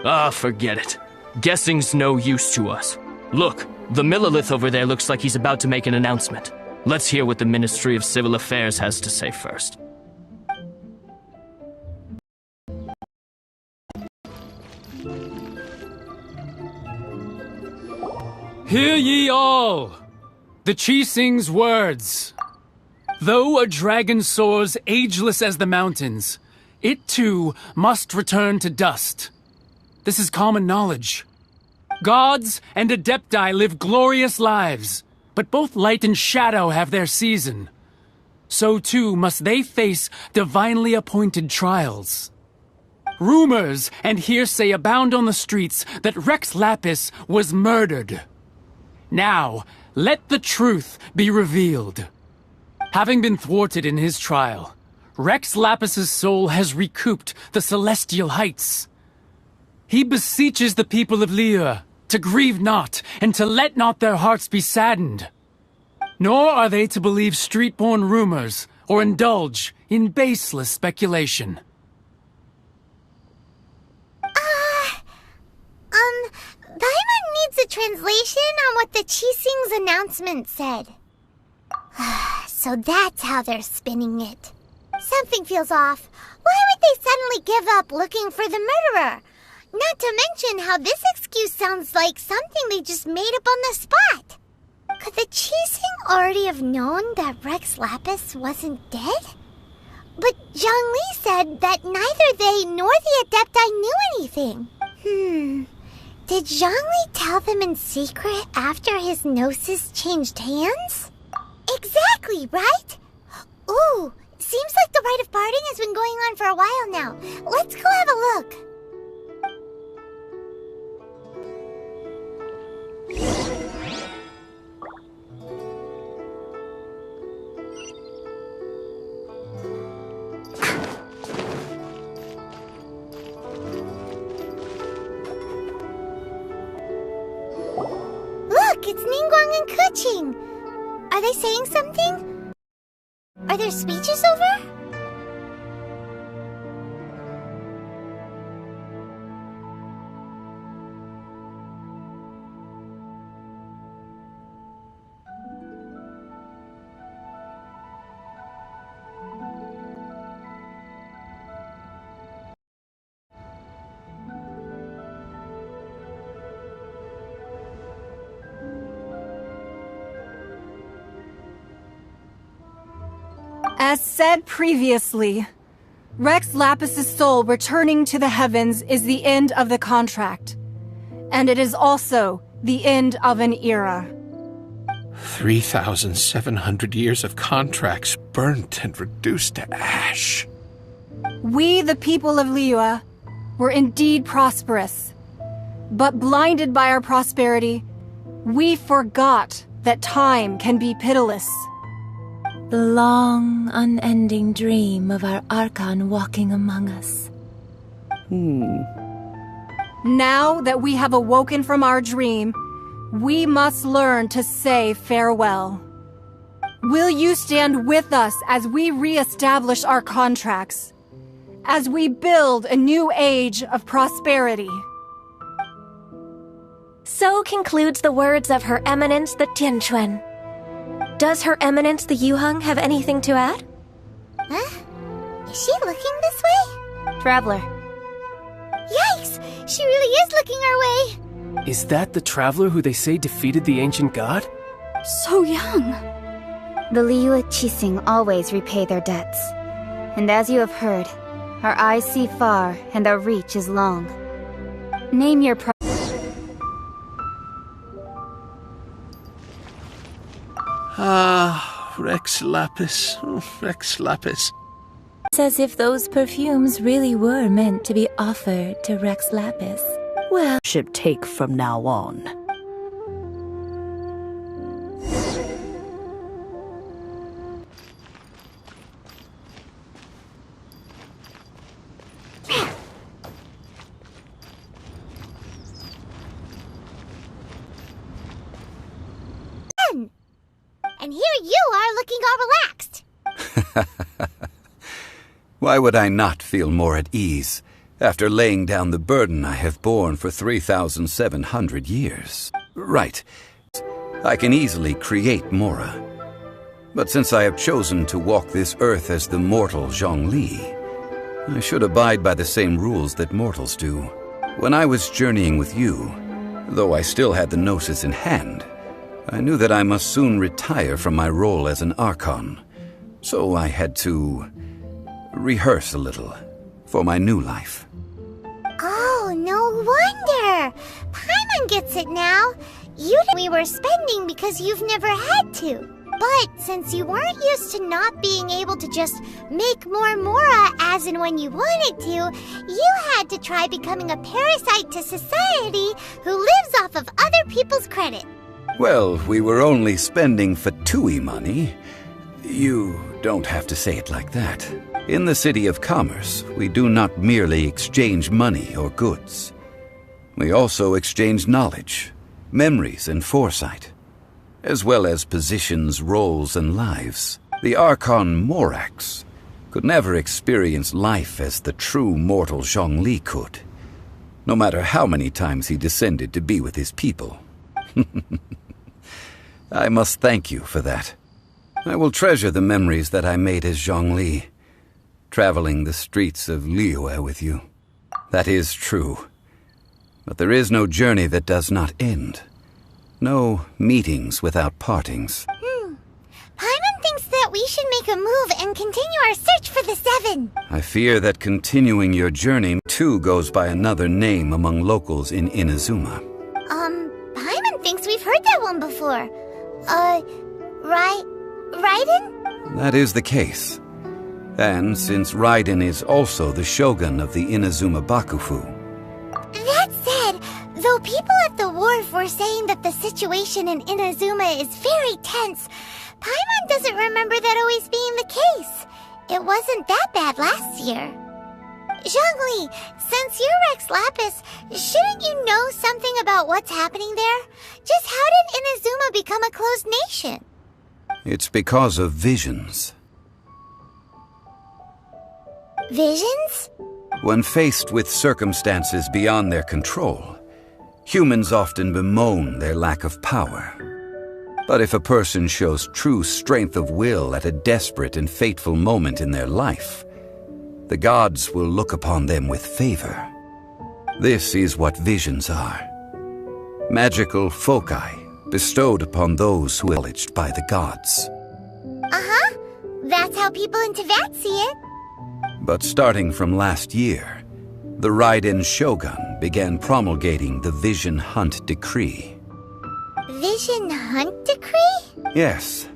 Ah, forget it. Guessing's no use to us. Look, the Millilith over there looks like he's about to make an announcement. Let's hear what the Ministry of Civil Affairs has to say first. Hear ye all! The Qixing's words. Though a dragon soars ageless as the mountains, it too must return to dust. This is common knowledge. Gods and Adepti live glorious lives, but both light and shadow have their season. So too must they face divinely appointed trials. Rumors and hearsay abound on the streets that Rex Lapis was murdered. Now, let the truth be revealed. Having been thwarted in his trial, Rex Lapis's soul has recouped the celestial heights. He beseeches the people of Liyue to grieve not and to let not their hearts be saddened. Nor are they to believe street-born rumors or indulge in baseless speculation. Paimon needs a translation on what the Qixing's announcement said. So that's how they're spinning it. Something feels off. Why would they suddenly give up looking for the murderer? Not to mention how this excuse sounds like something they just made up on the spot. Could the Qixing already have known that Rex Lapis wasn't dead? But Zhongli said that neither they nor the Adepti knew anything. Did Zhongli tell them in secret after his gnosis changed hands? Exactly, right? Ooh, seems like the rite of parting has been going on for a while now. Let's go have a look. Look, it's Ningguang and Keqing. Are they saying something? Are there speeches over? As said previously, Rex Lapis's soul returning to the heavens is the end of the contract. And it is also the end of an era. 3,700 years of contracts burnt and reduced to ash. We, the people of Liyue, were indeed prosperous. But blinded by our prosperity, we forgot that time can be pitiless. The long, unending dream of our Archon walking among us. Now that we have awoken from our dream, we must learn to say farewell. Will you stand with us as we re-establish our contracts? As we build a new age of prosperity? So concludes the words of Her Eminence the Tianquan. Does Her Eminence the Yuheng have anything to add? Huh? Is she looking this way? Traveler. Yikes! She really is looking our way! Is that the traveler who they say defeated the ancient god? So young! The Liyue Qixing always repay their debts. And as you have heard, our eyes see far and our reach is long. Name your Rex Lapis. Rex Lapis. It's as if those perfumes really were meant to be offered to Rex Lapis. Well, should take from now on. looking all relaxed. Why would I not feel more at ease after laying down the burden I have borne for 3,700 years? Right. I can easily create Mora. But since I have chosen to walk this earth as the mortal Zhongli, I should abide by the same rules that mortals do. When I was journeying with you, though I still had the Gnosis in hand, I knew that I must soon retire from my role as an Archon, so I had to rehearse a little for my new life. Oh, no wonder! Paimon gets it now. We were spending because you've never had to. But since you weren't used to not being able to just make more Mora as and when you wanted to, you had to try becoming a parasite to society who lives off of other people's credit. Well, we were only spending Fatui money. You don't have to say it like that. In the City of Commerce, we do not merely exchange money or goods. We also exchange knowledge, memories, and foresight, as well as positions, roles, and lives. The Archon Morax could never experience life as the true mortal Zhongli could, no matter how many times he descended to be with his people. I must thank you for that. I will treasure the memories that I made as Zhongli, traveling the streets of Liyue with you. That is true. But there is no journey that does not end. No meetings without partings. Paimon thinks that we should make a move and continue our search for the Seven. I fear that continuing your journey too goes by another name among locals in Inazuma. Paimon thinks we've heard that one before. Raiden? That is the case. And since Raiden is also the shogun of the Inazuma Bakufu. That said, though people at the wharf were saying that the situation in Inazuma is very tense, Paimon doesn't remember that always being the case. It wasn't that bad last year. Zhongli, since you're Rex Lapis, shouldn't you know something about what's happening there? Just how did Inazuma become a closed nation? It's because of visions. Visions? When faced with circumstances beyond their control, humans often bemoan their lack of power. But if a person shows true strength of will at a desperate and fateful moment in their life, the gods will look upon them with favor. This is what visions are. Magical foci bestowed upon those who are acknowledged by the gods. Uh-huh. That's how people in Teyvat see it. But starting from last year, the Raiden Shogun began promulgating the Vision Hunt Decree. Vision Hunt Decree? Yes.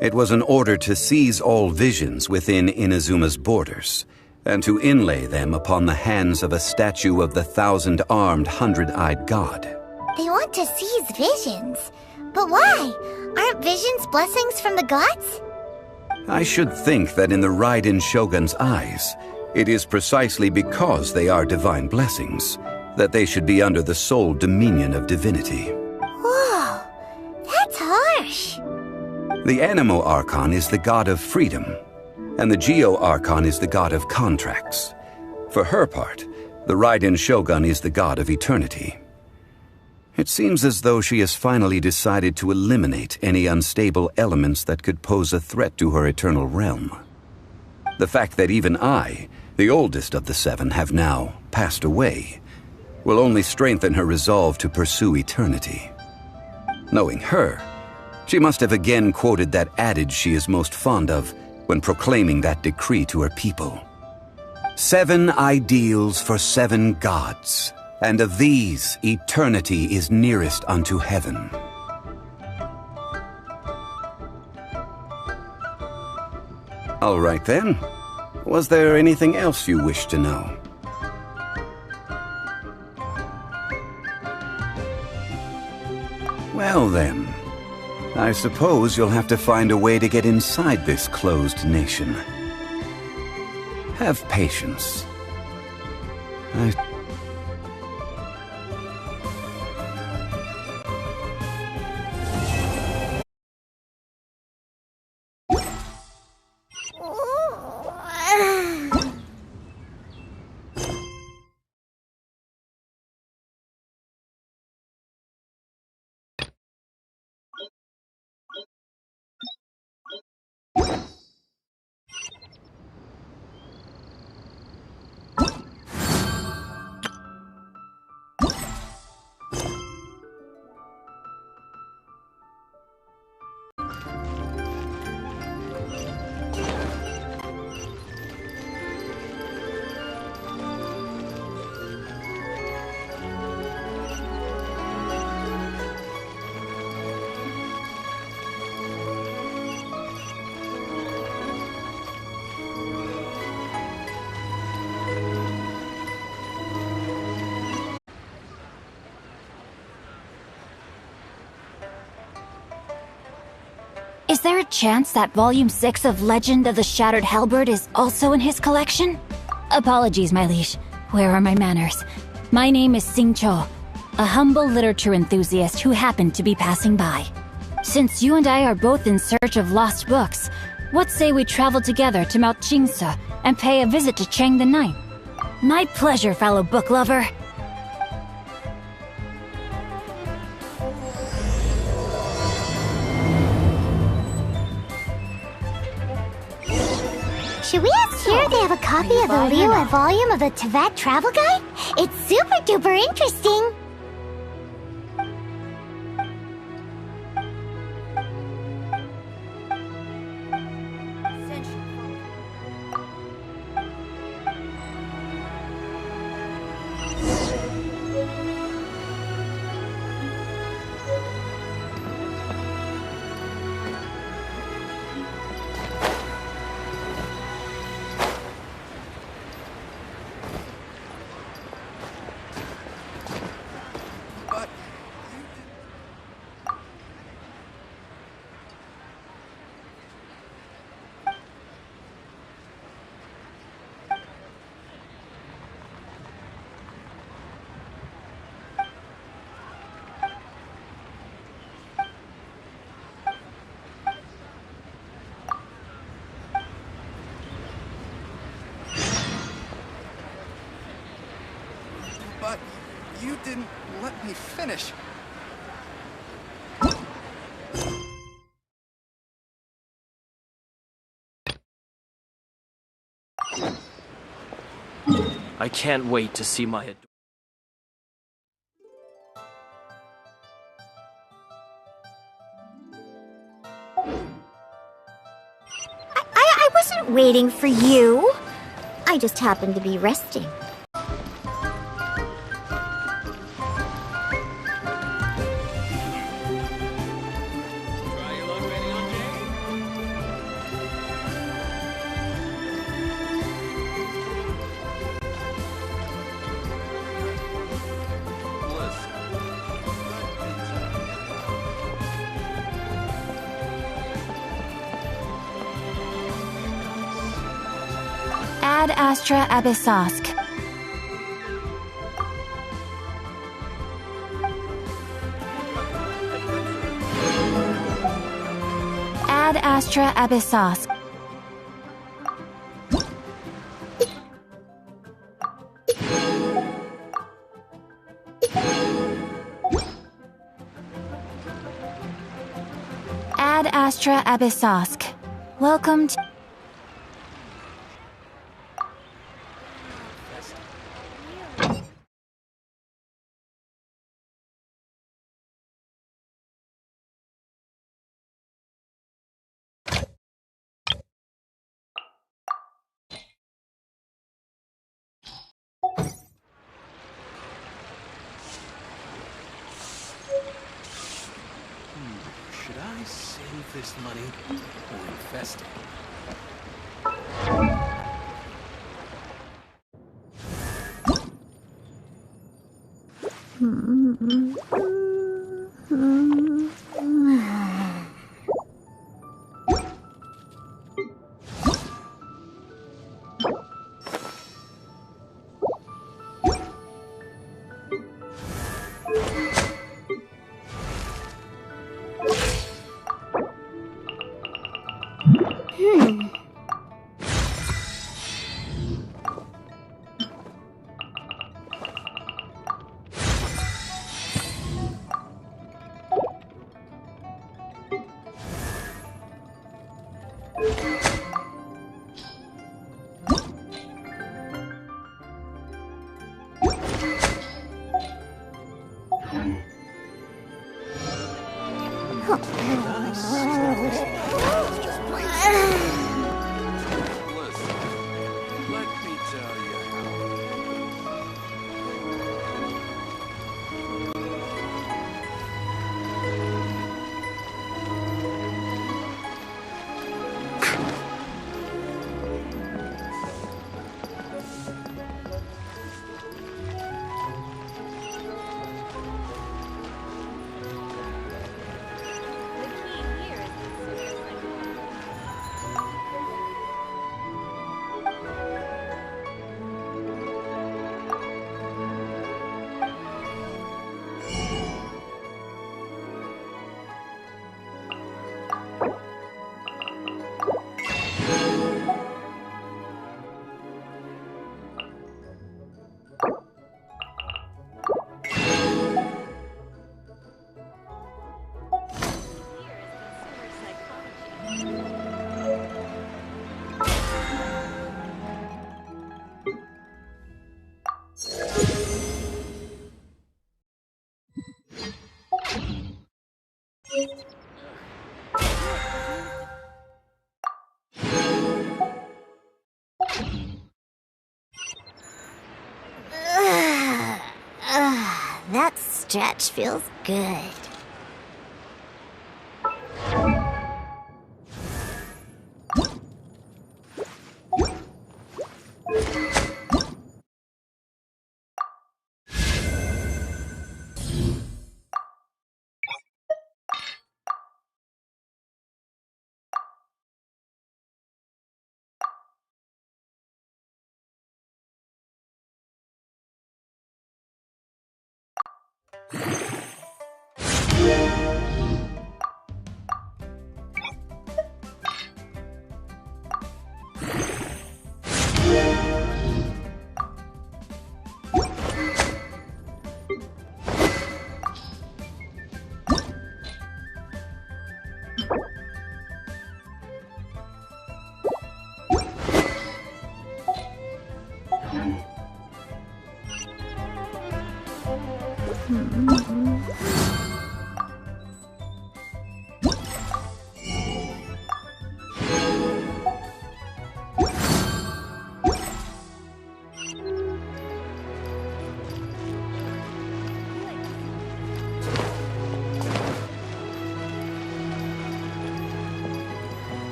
It was an order to seize all visions within Inazuma's borders, and to inlay them upon the hands of a statue of the 1,000-armed, 100-eyed god. They want to seize visions. But why? Aren't visions blessings from the gods? I should think that in the Raiden Shogun's eyes, it is precisely because they are divine blessings that they should be under the sole dominion of divinity. Whoa, that's harsh. The Animo Archon is the god of freedom, and the Geo Archon is the god of contracts. For her part, the Raiden Shogun is the god of eternity. It seems as though she has finally decided to eliminate any unstable elements that could pose a threat to her eternal realm. The fact that even I, the oldest of the seven, have now passed away, will only strengthen her resolve to pursue eternity. Knowing her, she must have again quoted that adage she is most fond of when proclaiming that decree to her people. 7 ideals for 7 gods, and of these, eternity is nearest unto heaven. All right then. Was there anything else you wish to know? Well then, I suppose you'll have to find a way to get inside this closed nation. Have patience. Is there a chance that Volume 6 of Legend of the Shattered Halberd is also in his collection? Apologies, my liege. Where are my manners? My name is Sing Cho, a humble literature enthusiast who happened to be passing by. Since you and I are both in search of lost books, what say we travel together to Mount Jingse and pay a visit to Chang the Ninth? My pleasure, fellow book lover. Should we ask here if they have a copy of the Liyue volume of the Teyvat Travel Guide? It's super duper interesting! But you didn't let me finish. I can't wait to see my I wasn't waiting for you. I just happened to be resting. Ad Astra Abyssosk. Ad Astra Abyssosk. Ad Astra Abyssosk. Welcome to... Should I save this money or invest it? That stretch feels good.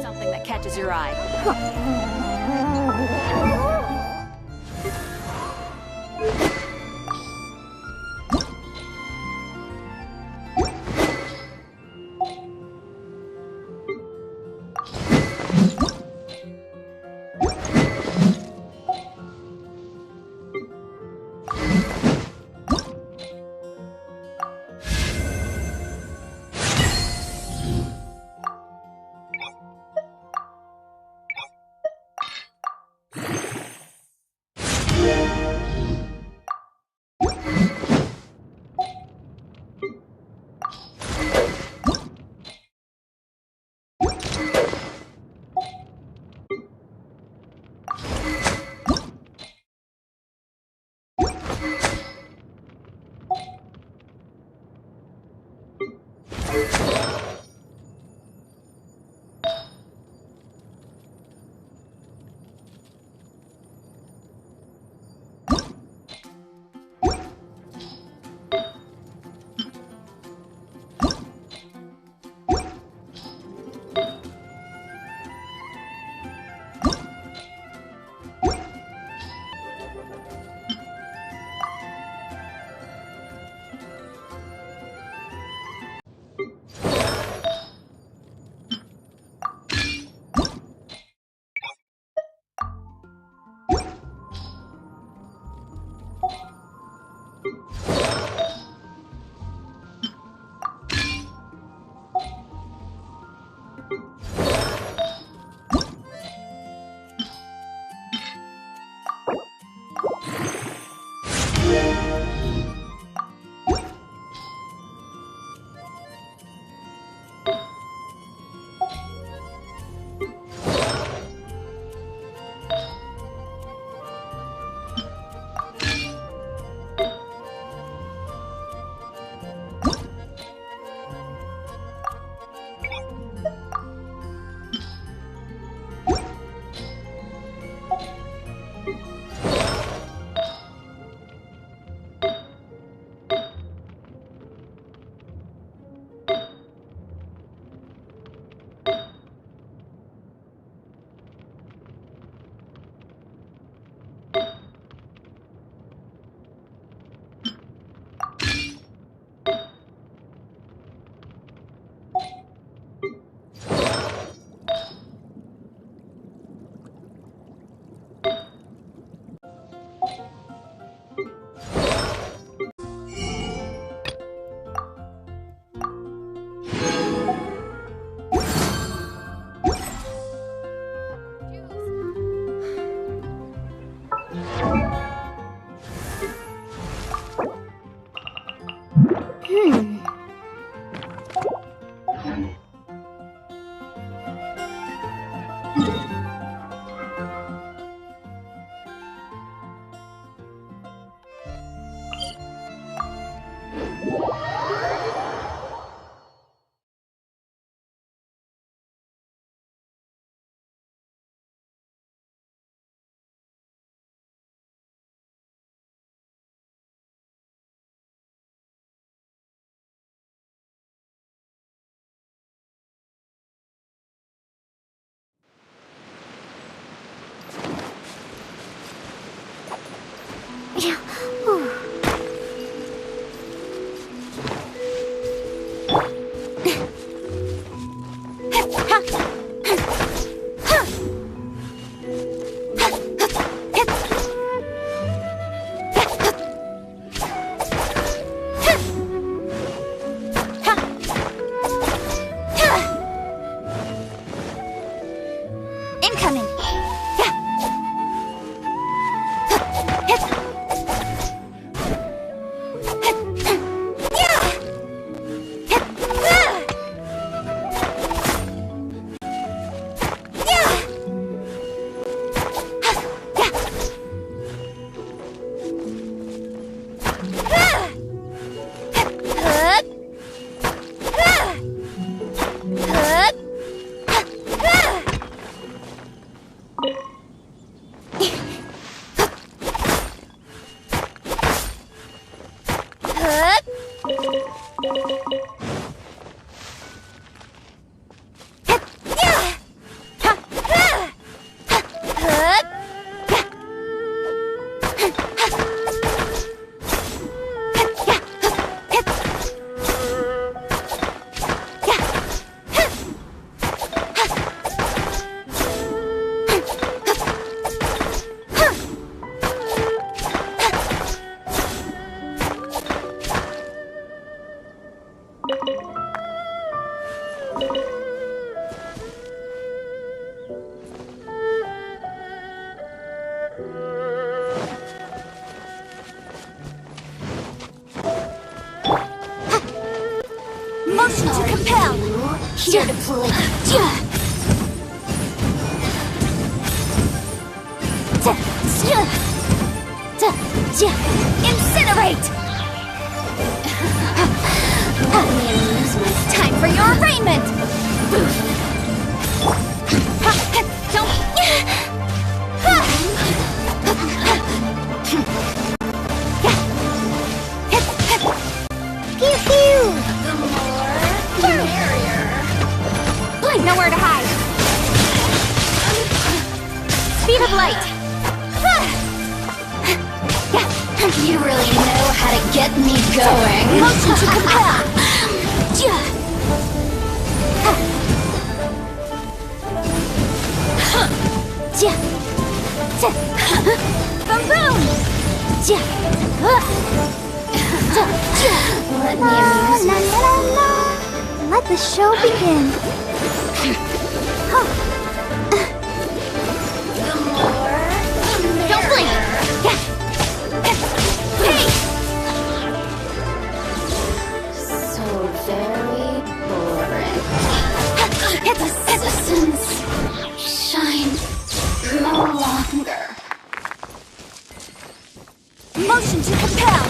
Something that catches your eye. Motion to compel! Here to play! Incinerate! Time for your arraignment! Nowhere to hide. Speed of light. You really know how to get me going. Motion to compel. Boom boom. Let me amuse myself. Let the show begin. Don't blink! Hey! So very boring. The citizens shine no longer. Motion to compel!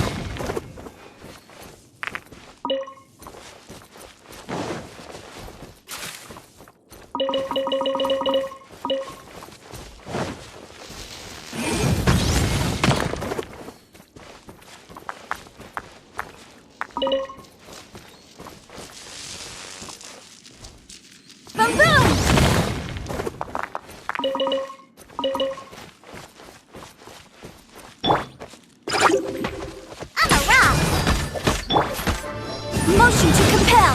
Boom boom! I'm a rock! Motion to compel!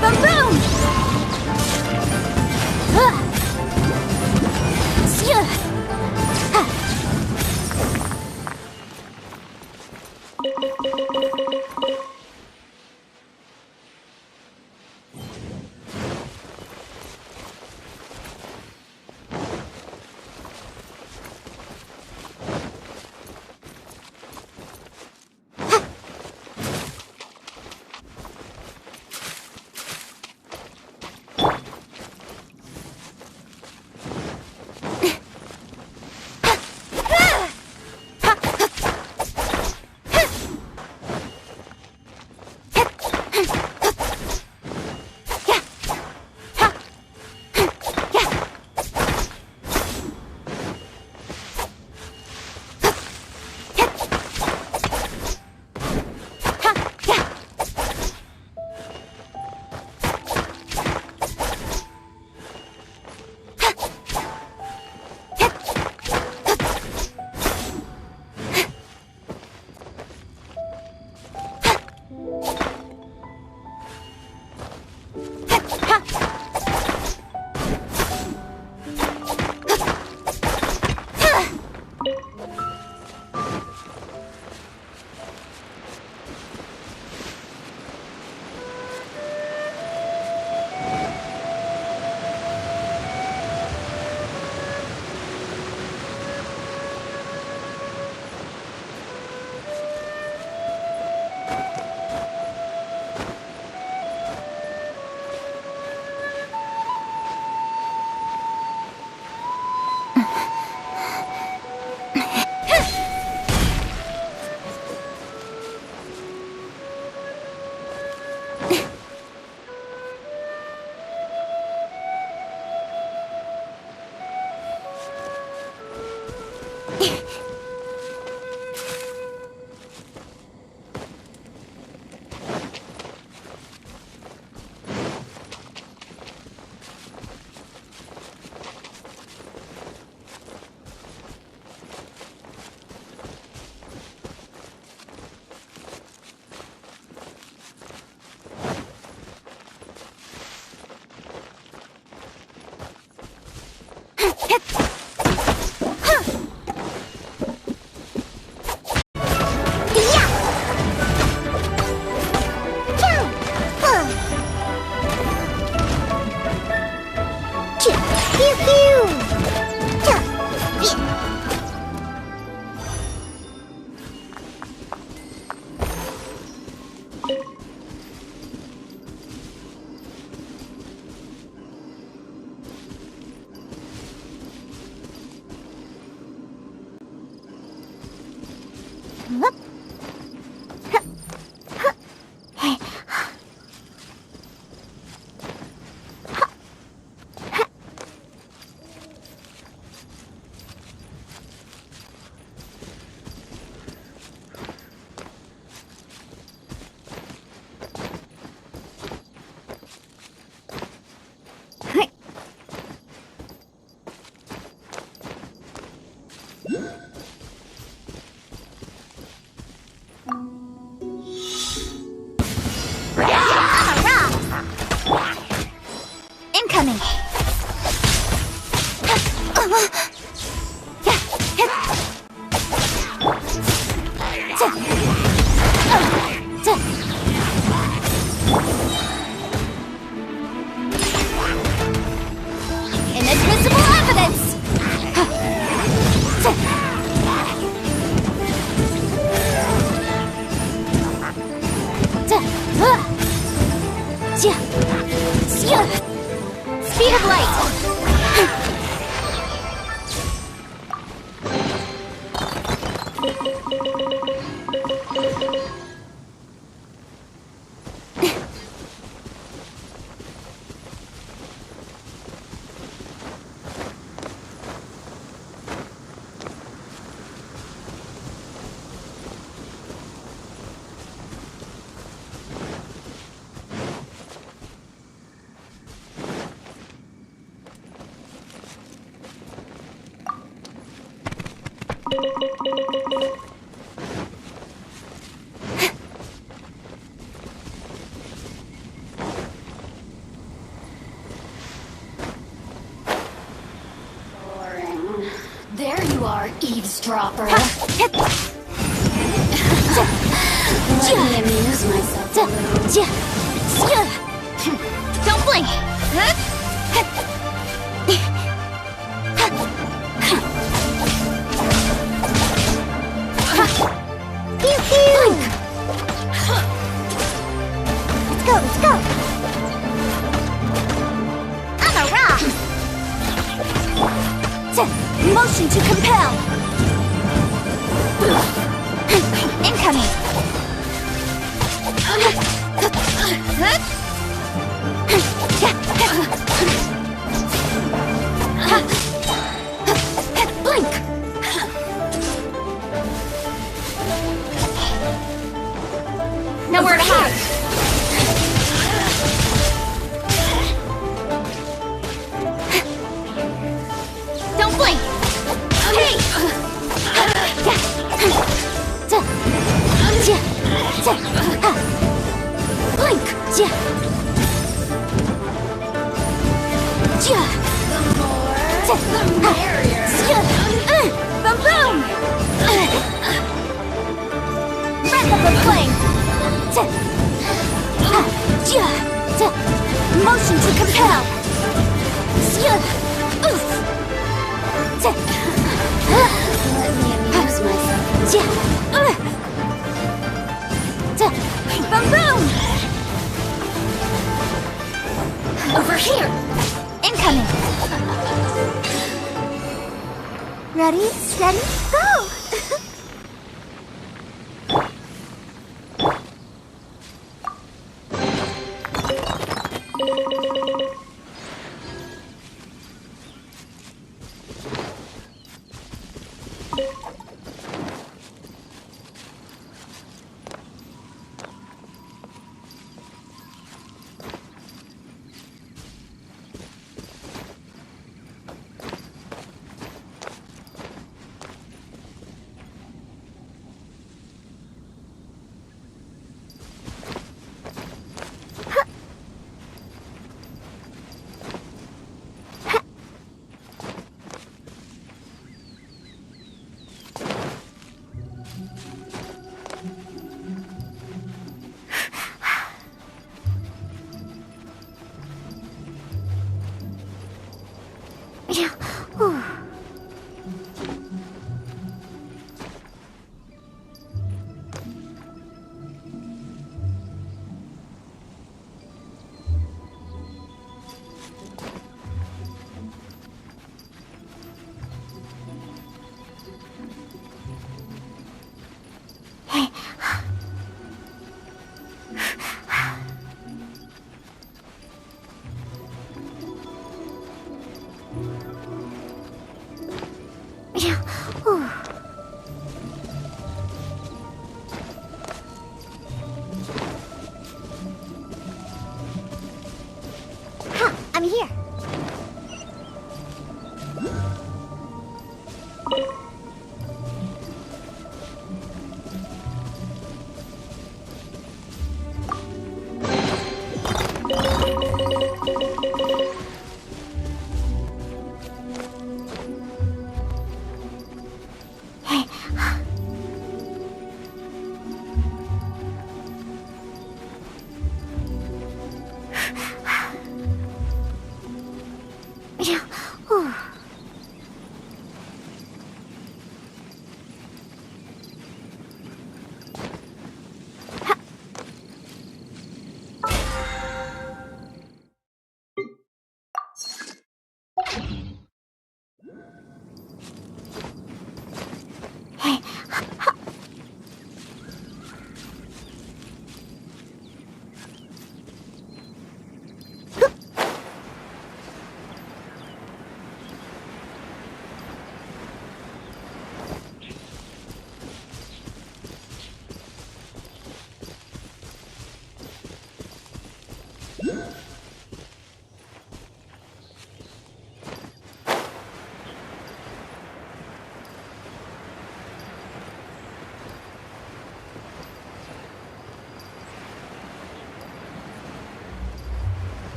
Boom boom! Incoming! Inadmissible evidence! Speed of light! There you are, eavesdropper. Let me amuse myself a little. Don't blink! Pew pew! Let's go! I'm a rock! Motion to compel! Incoming! Blink! Nowhere to hide! Don't blink! Hey! Blink! The merrier. Boom boom! Breath of the flame! Motion to compel! Let me amuse myself. Ready, steady, go! I'm here.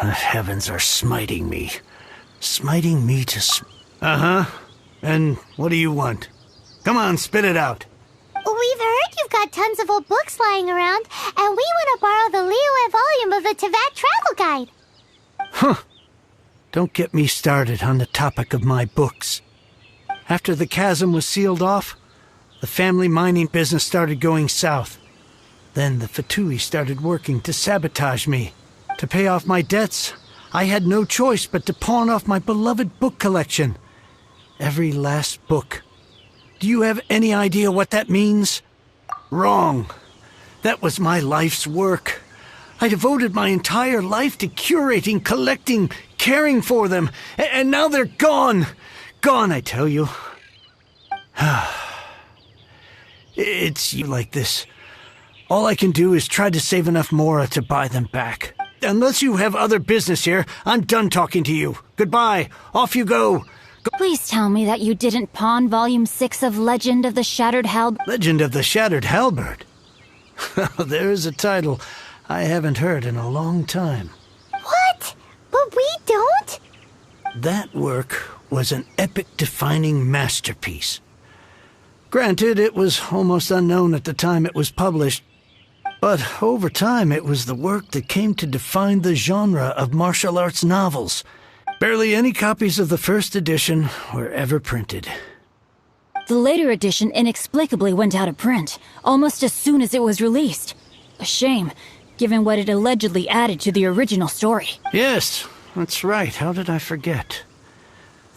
The heavens are smiting me. Smiting me to Uh-huh. And what do you want? Come on, spit it out. We've heard you've got tons of old books lying around, and we want to borrow the Liyue volume of the Teyvat Travel Guide. Huh. Don't get me started on the topic of my books. After the chasm was sealed off, the family mining business started going south. Then the Fatui started working to sabotage me. To pay off my debts, I had no choice but to pawn off my beloved book collection. Every last book. Do you have any idea what that means? Wrong. That was my life's work. I devoted my entire life to curating, collecting, caring for them, and now they're gone. Gone, I tell you. It's you like this. All I can do is try to save enough Mora to buy them back. Unless you have other business here, I'm done talking to you. Goodbye. Off you go. Please tell me that you didn't pawn Volume 6 of Legend of the Shattered Halberd. Legend of the Shattered Halberd? There's a title I haven't heard in a long time. What? But we don't? That work was an epic-defining masterpiece. Granted, it was almost unknown at the time it was published, but over time it was the work that came to define the genre of martial arts novels. Barely any copies of the first edition were ever printed. The later edition inexplicably went out of print, almost as soon as it was released. A shame, given what it allegedly added to the original story. Yes, that's right. How did I forget?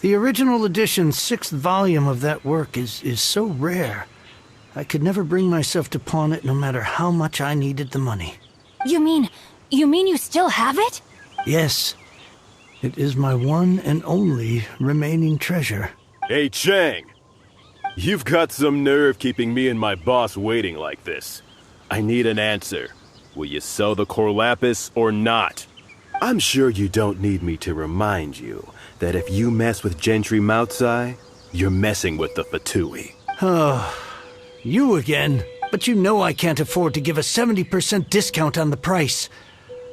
The original edition's 6th volume of that work is so rare. I could never bring myself to pawn it no matter how much I needed the money. You mean you still have it? Yes. It is my one and only remaining treasure. Hey, Chang! You've got some nerve keeping me and my boss waiting like this. I need an answer. Will you sell the core lapis or not? I'm sure you don't need me to remind you that if you mess with Gentry Moutsai, you're messing with the Fatui. Oh, you again. But you know I can't afford to give a 70% discount on the price.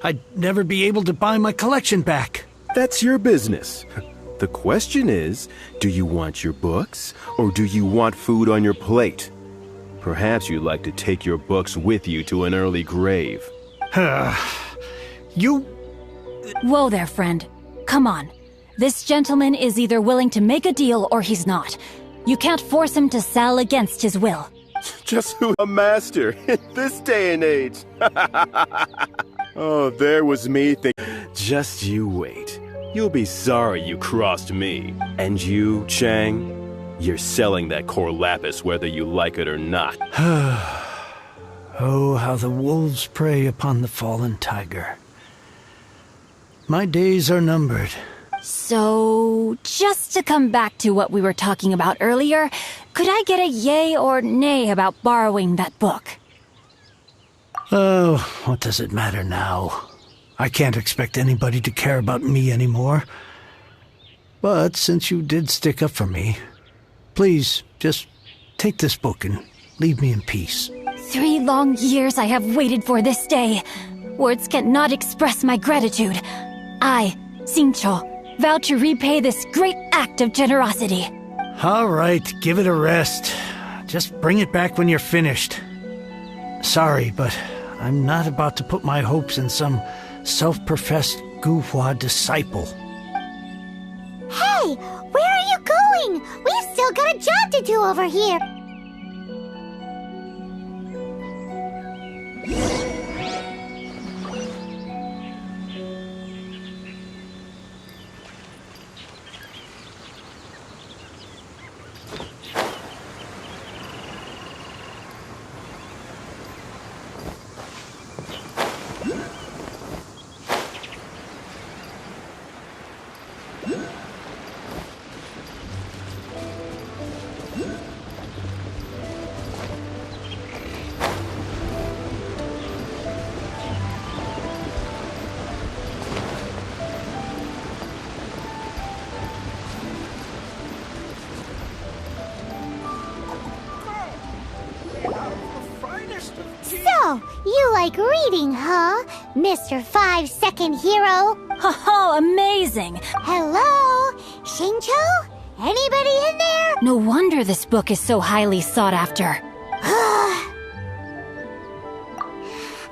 I'd never be able to buy my collection back. That's your business. The question is, do you want your books, or do you want food on your plate? Perhaps you'd like to take your books with you to an early grave. You... Whoa there, friend. Come on. This gentleman is either willing to make a deal or he's not. You can't force him to sell against his will. Just who a master in this day and age. Oh, there was me thinking. Just you wait. You'll be sorry you crossed me. And you, Chang, you're selling that core lapis whether you like it or not. Oh, how the wolves prey upon the fallen tiger. My days are numbered. So, just to come back to what we were talking about earlier, could I get a yay or nay about borrowing that book? Oh, what does it matter now? I can't expect anybody to care about me anymore. But since you did stick up for me, please, just take this book and leave me in peace. 3 long years I have waited for this day. Words cannot express my gratitude. I, Xingqiu, vow to repay this great act of generosity. All right, give it a rest. Just bring it back when you're finished. Sorry, but I'm not about to put my hopes in some self-professed Guhua disciple. Hey, where are you going? We've still got a job to do over here. So, you like reading, huh? Mr. 5-second hero? Oh, amazing! Hello? Xingqiu? Anybody in there? No wonder this book is so highly sought after.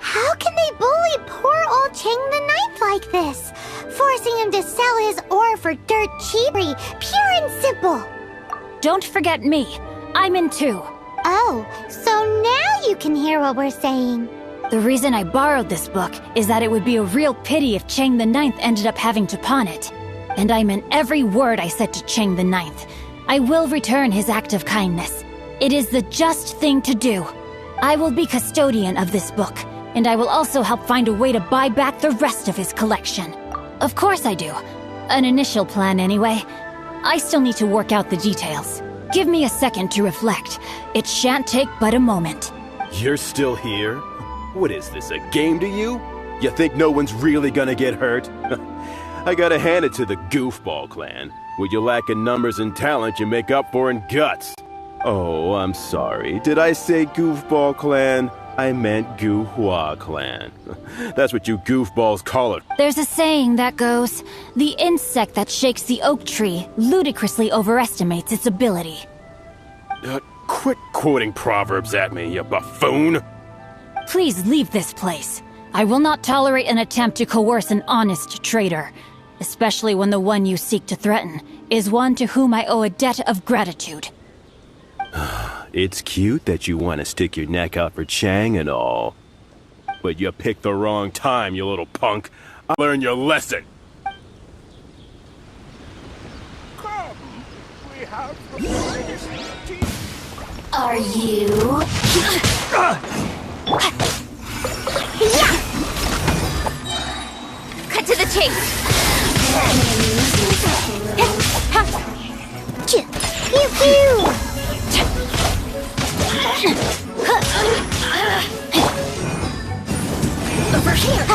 How can they bully poor old Chang the Ninth like this? Forcing him to sell his ore for dirt cheaply, pure and simple. Don't forget me. I'm in too. Oh, so now you can hear what we're saying. The reason I borrowed this book is that it would be a real pity if Chang the Ninth ended up having to pawn it. And I meant every word I said to Chang the Ninth. I will return his act of kindness. It is the just thing to do. I will be custodian of this book, and I will also help find a way to buy back the rest of his collection. Of course I do. An initial plan anyway. I still need to work out the details. Give me a second to reflect. It shan't take but a moment. You're still here? What is this, a game to you? You think no one's really gonna get hurt? I gotta hand it to the Goofball clan. What you lack in numbers and talent, you make up for in guts. Oh, I'm sorry. Did I say Goofball clan? I meant Guhua clan. That's what you goofballs call it. There's a saying that goes, the insect that shakes the oak tree ludicrously overestimates its ability. Quit quoting proverbs at me, you buffoon! Please leave this place. I will not tolerate an attempt to coerce an honest trader, especially when the one you seek to threaten is one to whom I owe a debt of gratitude. It's cute that you want to stick your neck out for Chang and all. But you picked the wrong time, you little punk. I'll learn your lesson. Come, we have the finest tea. Are you? Cut to the chase. Pew pew. Over here.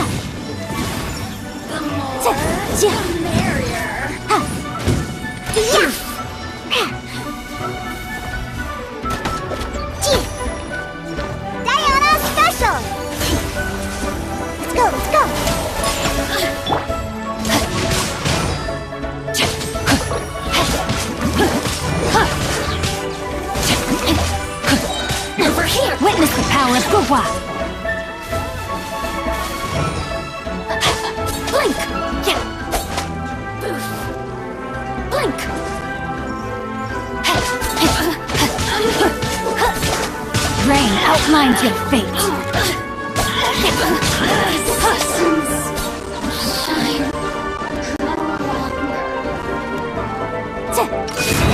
The more, the merrier. Diana special. Let's go, let's go. Over here! Witness the power of Gua! Blink! Blink! Rain outlines your fate.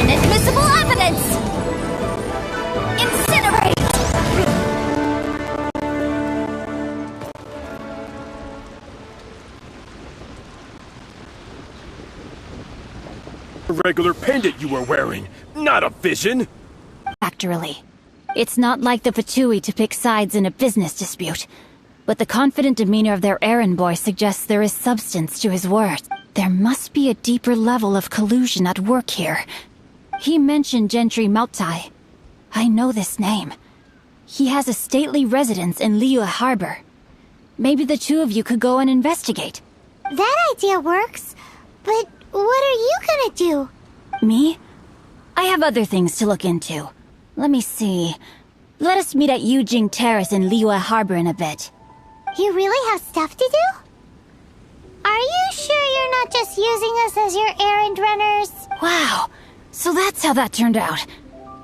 Inadmissible evidence! Incinerate! A regular pendant you were wearing, not a vision! Factorily. It's not like the Fatui to pick sides in a business dispute, but the confident demeanor of their errand boy suggests there is substance to his words. There must be a deeper level of collusion at work here. He mentioned Gentry Mautai. I know this name. He has a stately residence in Liyue Harbor. Maybe the two of you could go and investigate. That idea works, but what are you gonna do? Me? I have other things to look into. Let me see. Let us meet at Yujing Terrace in Liyue Harbor in a bit. You really have stuff to do? Are you sure you're not just using us as your errand runners? Wow, so that's how that turned out.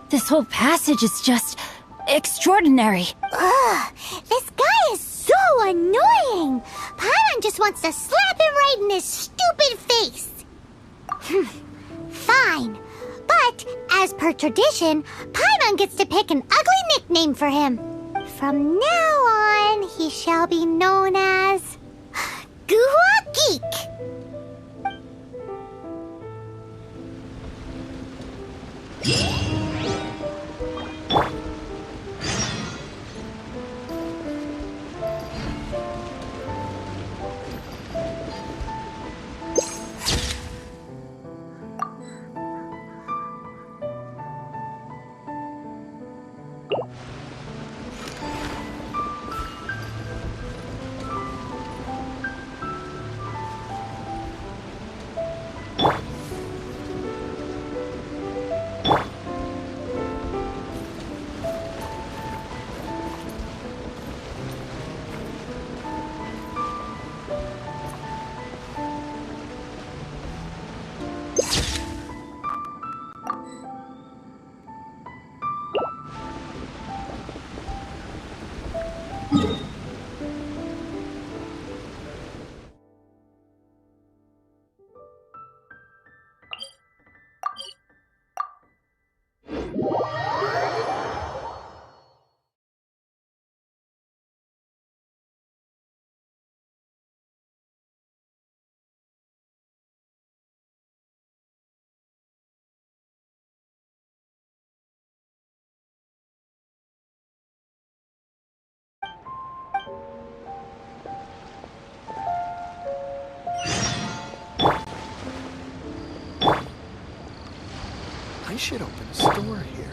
This whole passage is just extraordinary. Ugh, this guy is so annoying. Paimon just wants to slap him right in his stupid face. Fine, but as per tradition, Paimon gets to pick an ugly nickname for him. From now on, he shall be known as Guhua Geek. I should open a store here.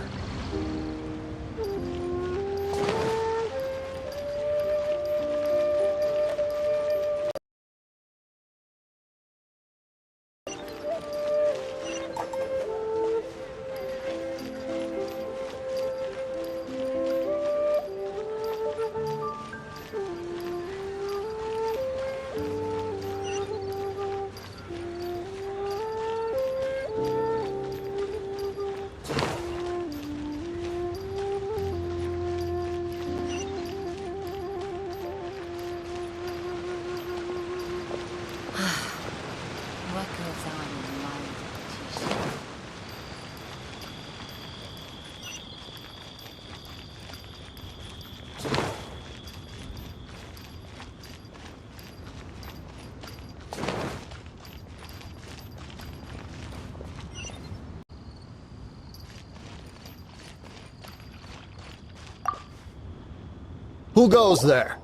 Who goes there?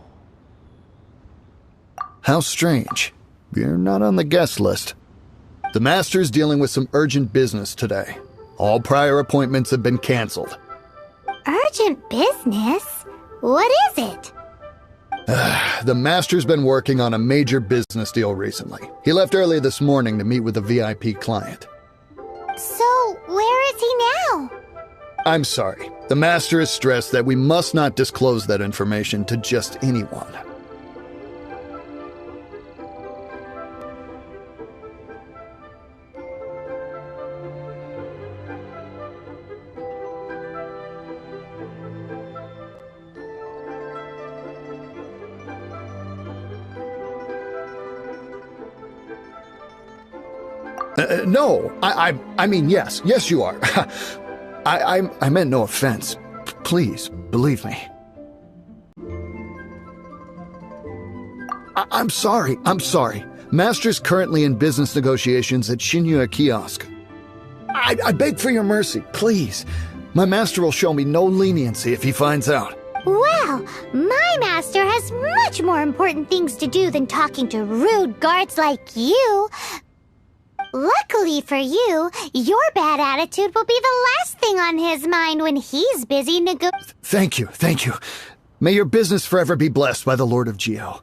How strange. You're not on the guest list. The Master's dealing with some urgent business today. All prior appointments have been canceled. Urgent business? What is it? The Master's been working on a major business deal recently. He left early this morning to meet with a VIP client. So, where is he now? I'm sorry. The Master has stressed that we must not disclose that information to just anyone. No, I mean, yes, you are. I meant no offense. Please, believe me. I'm sorry. Master's currently in business negotiations at Shinya Kiosk. I beg for your mercy, please. My master will show me no leniency if he finds out. Well, my master has much more important things to do than talking to rude guards like you. Luckily for you, your bad attitude will be the last thing on his mind when he's busy Thank you. May your business forever be blessed by the Lord of Geo.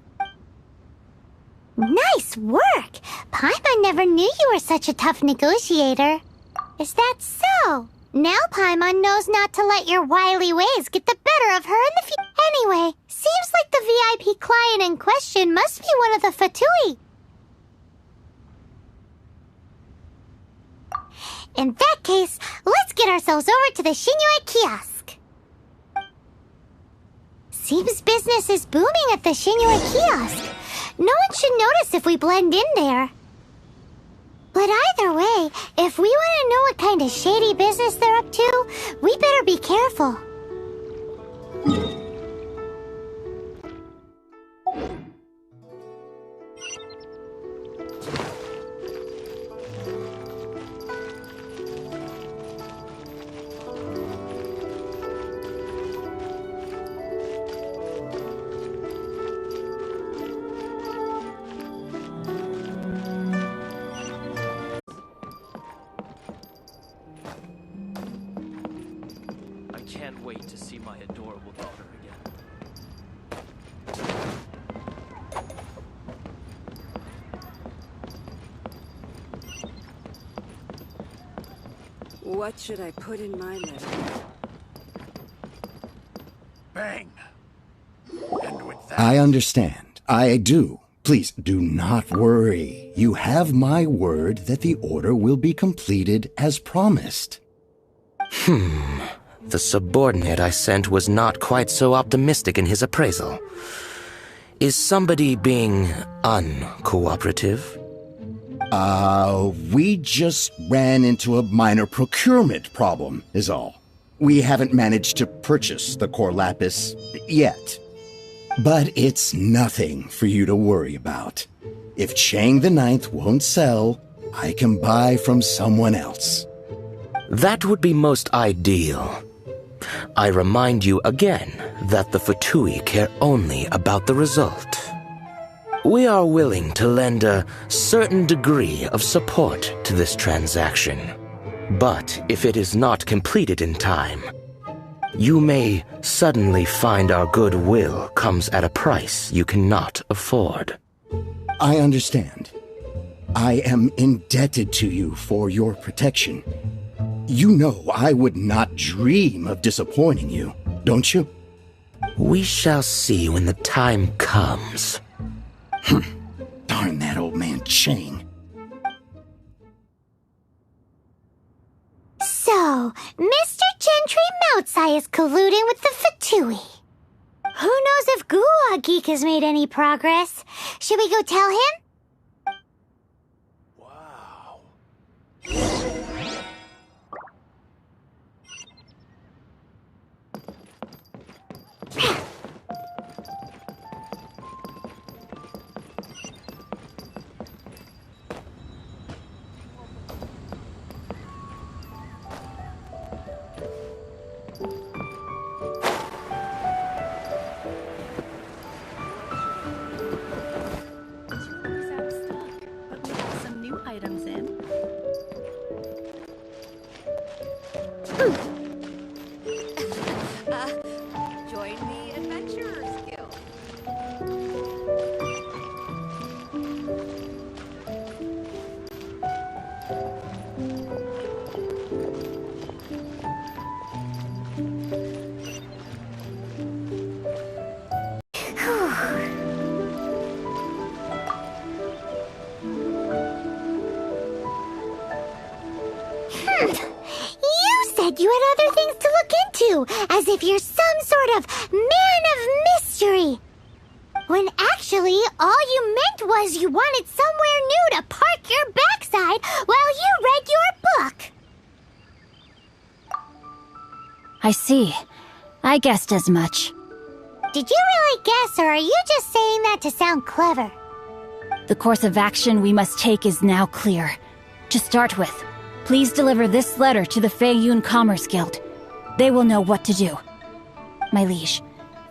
Nice work! Paimon never knew you were such a tough negotiator. Is that so? Now Paimon knows not to let your wily ways get the better of her in the future. Anyway, seems like the VIP client in question must be one of the Fatui. In that case, let's get ourselves over to the Shinya Kiosk. Seems business is booming at the Shinya Kiosk. No one should notice if we blend in there. But either way, if we want to know what kind of shady business they're up to, we better be careful. Can't wait to see my adorable daughter again. What should I put in my letter? Bang! And with that... I understand. I do. Please, do not worry. You have my word that the order will be completed as promised. The subordinate I sent was not quite so optimistic in his appraisal. Is somebody being uncooperative? We just ran into a minor procurement problem, is all. We haven't managed to purchase the core lapis yet. But it's nothing for you to worry about. If Chang the Ninth won't sell, I can buy from someone else. That would be most ideal. I remind you again that the Fatui care only about the result. We are willing to lend a certain degree of support to this transaction. But if it is not completed in time, you may suddenly find our goodwill comes at a price you cannot afford. I understand. I am indebted to you for your protection. You know I would not dream of disappointing you, don't you? We shall see when the time comes. Darn that old man Chang. So, Mr. Gentry Moutsai is colluding with the Fatui. Who knows if Guwa Geek has made any progress? Should we go tell him? you as if you're some sort of man of mystery. When actually, all you meant was you wanted somewhere new to park your backside while you read your book. I see. I guessed as much. Did you really guess, or are you just saying that to sound clever? The course of action we must take is now clear. To start with, please deliver this letter to the Feiyun Commerce Guild. They will know what to do. My liege,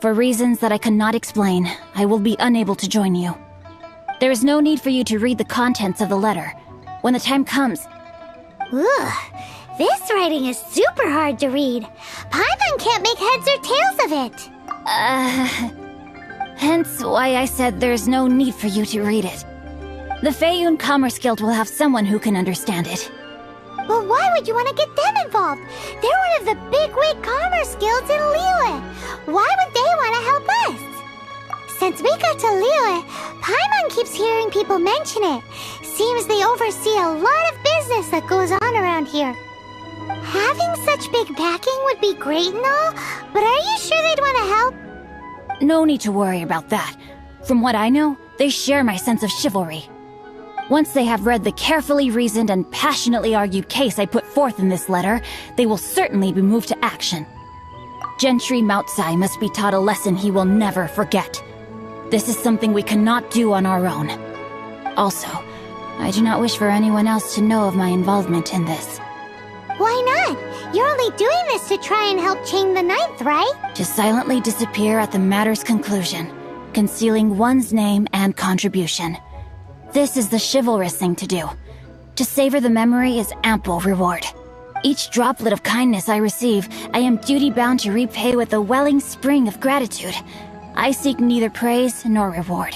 for reasons that I cannot explain, I will be unable to join you. There is no need for you to read the contents of the letter. When the time comes... Ugh, this writing is super hard to read. Paimon can't make heads or tails of it. Hence why I said there's no need for you to read it. The Feiyun Commerce Guild will have someone who can understand it. Well, why would you want to get them involved? They're one of the bigwig commerce guilds in Liyue. Why would they want to help us? Since we got to Liyue, Paimon keeps hearing people mention it. Seems they oversee a lot of business that goes on around here. Having such big backing would be great and all, but are you sure they'd want to help? No need to worry about that. From what I know, they share my sense of chivalry. Once they have read the carefully reasoned and passionately argued case I put forth in this letter, they will certainly be moved to action. Gentry Moutsai must be taught a lesson he will never forget. This is something we cannot do on our own. Also, I do not wish for anyone else to know of my involvement in this. Why not? You're only doing this to try and help Chang the Ninth, right? To silently disappear at the matter's conclusion, concealing one's name and contribution. This is the chivalrous thing to do. To savor the memory is ample reward. Each droplet of kindness I receive, I am duty-bound to repay with a welling spring of gratitude. I seek neither praise nor reward.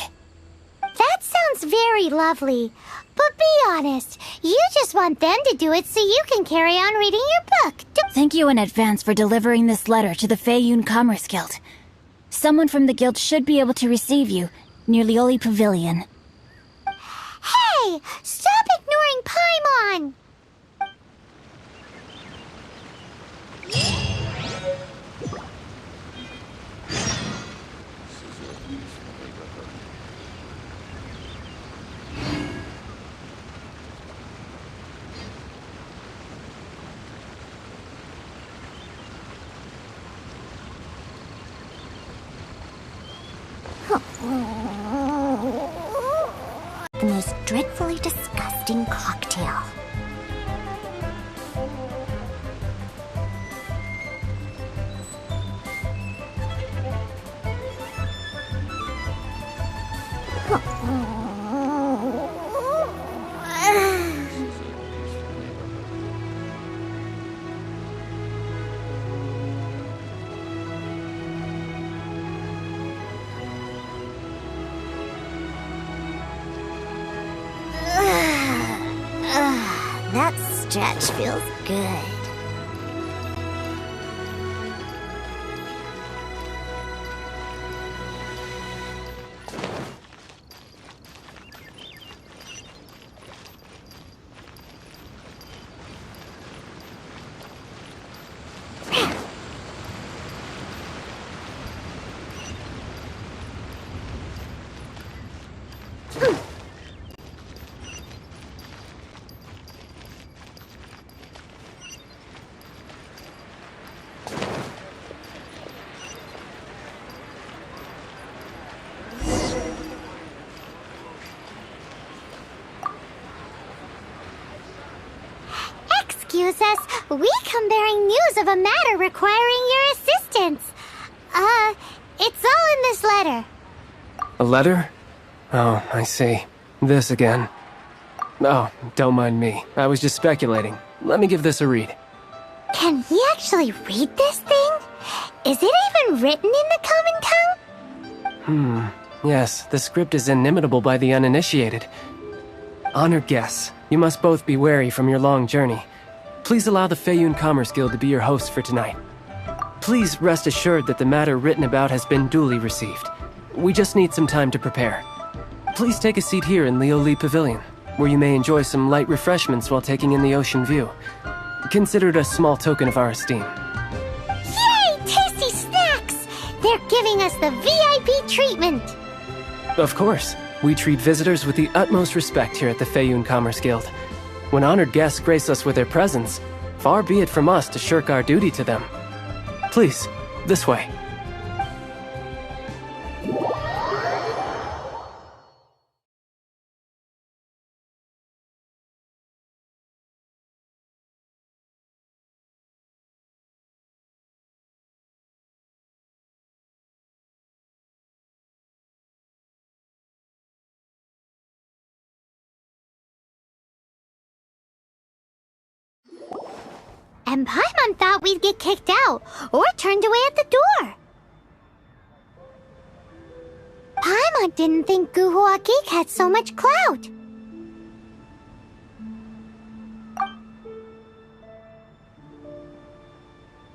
That sounds very lovely. But be honest, you just want them to do it so you can carry on reading your book. Thank you in advance for delivering this letter to the Feiyun Commerce Guild. Someone from the guild should be able to receive you near Lioli Pavilion. Hey! Stop ignoring Paimon! The most dreadfully disgusting cocktail. That stretch feels good. Excuse us, we come bearing news of a matter requiring your assistance. It's all in this letter. A letter? Oh, I see. This again. Oh, don't mind me. I was just speculating. Let me give this a read. Can we actually read this thing? Is it even written in the common tongue? Yes, the script is inimitable by the uninitiated. Honored guests, you must both be wary from your long journey. Please allow the Feiyun Commerce Guild to be your host for tonight. Please rest assured that the matter written about has been duly received. We just need some time to prepare. Please take a seat here in Lioli Pavilion, where you may enjoy some light refreshments while taking in the ocean view. Consider it a small token of our esteem. Yay! They're giving us the VIP treatment. Of course. We treat visitors with the utmost respect here at the Feiyun Commerce Guild. When honored guests grace us with their presence, far be it from us to shirk our duty to them. Please, this way. And Paimon thought we'd get kicked out, or turned away at the door. Paimon didn't think Guhua Geek had so much clout.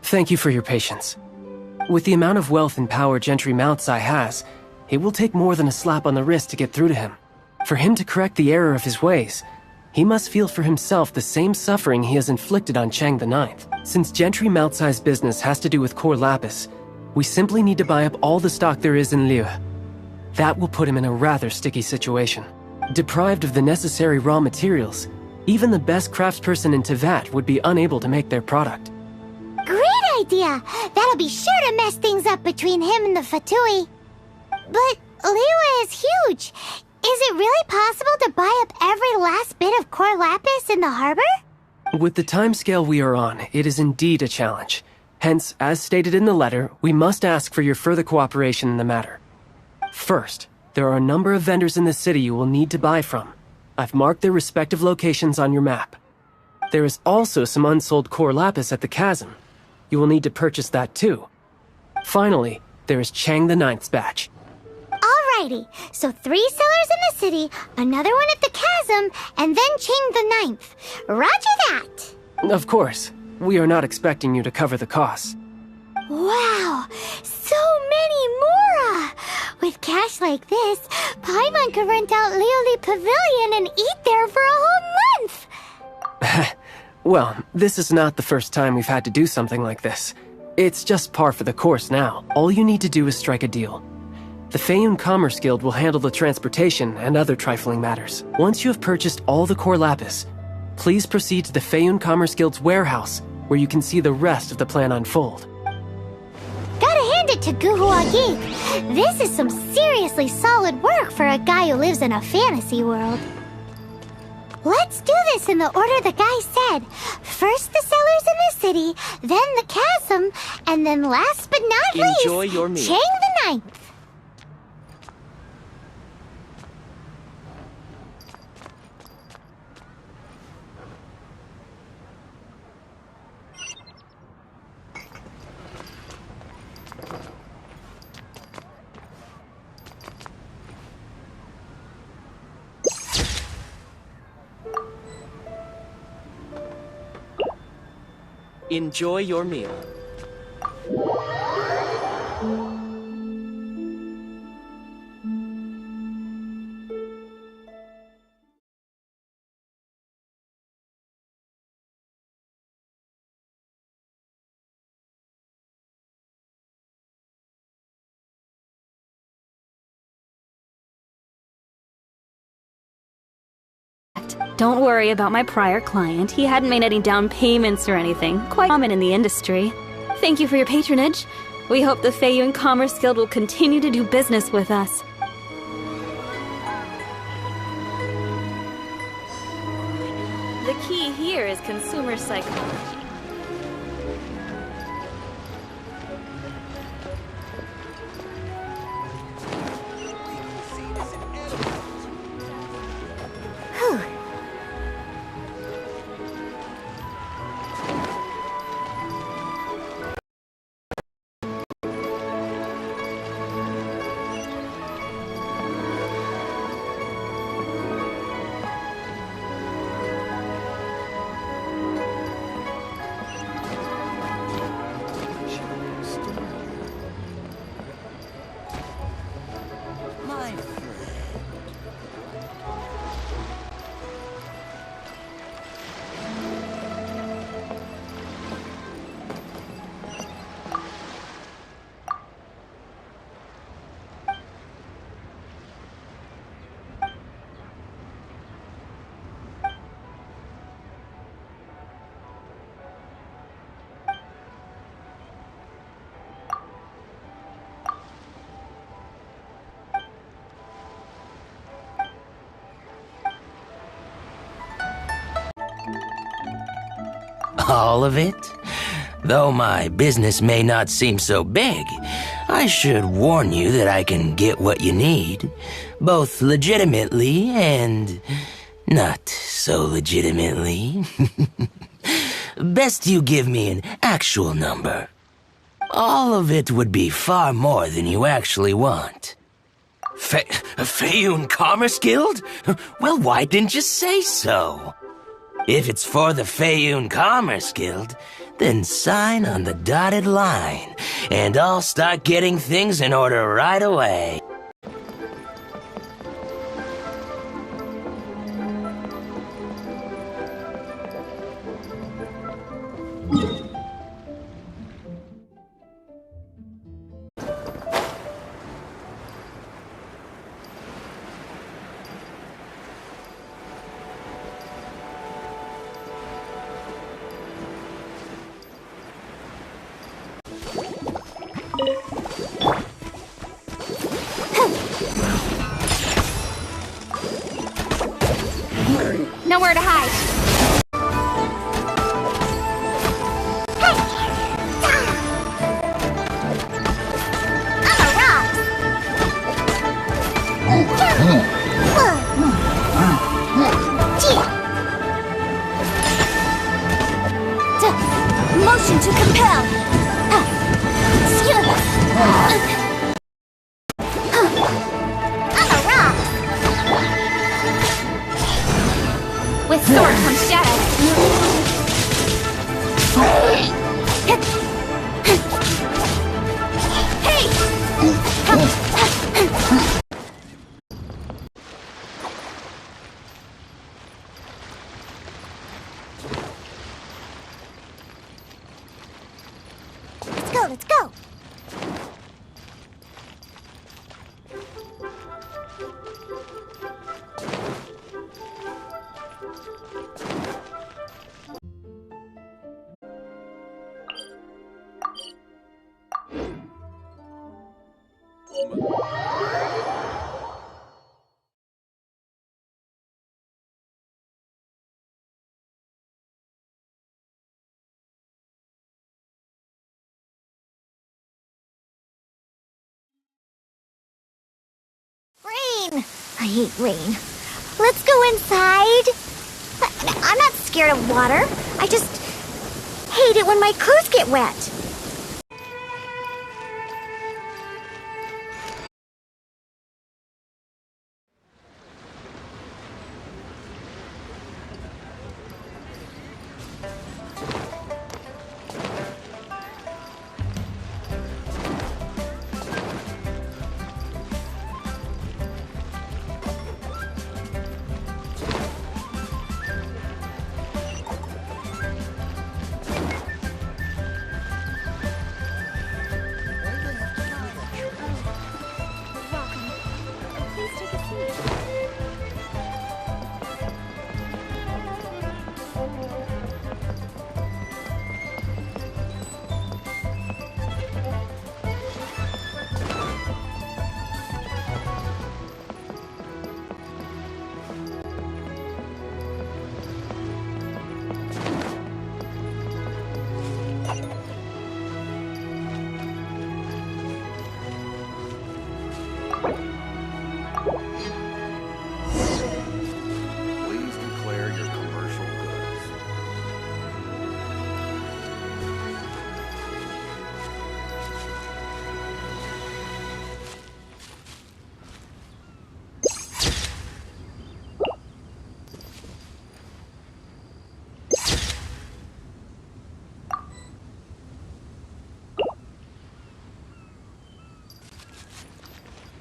Thank you for your patience. With the amount of wealth and power Gentry Moutsai has, it will take more than a slap on the wrist to get through to him. For him to correct the error of his ways, he must feel for himself the same suffering he has inflicted on Chang the Ninth. Since Gentry Moutsai's business has to do with core lapis, we simply need to buy up all the stock there is in Liyue. That will put him in a rather sticky situation. Deprived of the necessary raw materials, even the best craftsperson in Tevat would be unable to make their product. Great idea! That'll be sure to mess things up between him and the Fatui. But Liyue is huge. Is it really possible to buy up every last bit of core lapis in the harbor? With the timescale we are on, it is indeed a challenge. Hence, as stated in the letter, we must ask for your further cooperation in the matter. First, there are a number of vendors in the city you will need to buy from. I've marked their respective locations on your map. There is also some unsold core lapis at the chasm. You will need to purchase that too. Finally, there is Chang the Ninth's batch. Alrighty, so 3 sellers in the city, another one at the chasm, and then Chang the Ninth. Roger that! Of course, we are not expecting you to cover the costs. Wow, so many mora! With cash like this, Paimon could rent out Lioli Pavilion and eat there for a whole month! Well, this is not the first time we've had to do something like this. It's just par for the course now. All you need to do is strike a deal. The Feiyun Commerce Guild will handle the transportation and other trifling matters. Once you have purchased all the core lapis, please proceed to the Feiyun Commerce Guild's warehouse, where you can see the rest of the plan unfold. Gotta hand it to Guhua Geek. This is some seriously solid work for a guy who lives in a fantasy world. Let's do this in the order the guy said. First the sellers in the city, then the chasm, and then last but not least, Enjoy your meal. Chang the Ninth. Enjoy your meal. Don't worry about my prior client. He hadn't made any down payments or anything. Quite common in the industry. Thank you for your patronage. We hope the Feiyun Commerce Guild will continue to do business with us. The key here is consumer psychology. All of it? Though my business may not seem so big, I should warn you that I can get what you need, both legitimately and not so legitimately. Best you give me an actual number. All of it would be far more than you actually want. Fayoun Commerce Guild? Well, why didn't you say so? If it's for the Fayoun Commerce Guild, then sign on the dotted line, and I'll start getting things in order right away. Nowhere to hide. Motion to compel. With sword comes shadow. Hey! Let's go, let's go. Rain! I hate rain. Let's go inside. I'm not scared of water. I just hate it when my clothes get wet. Please declare your commercial goods.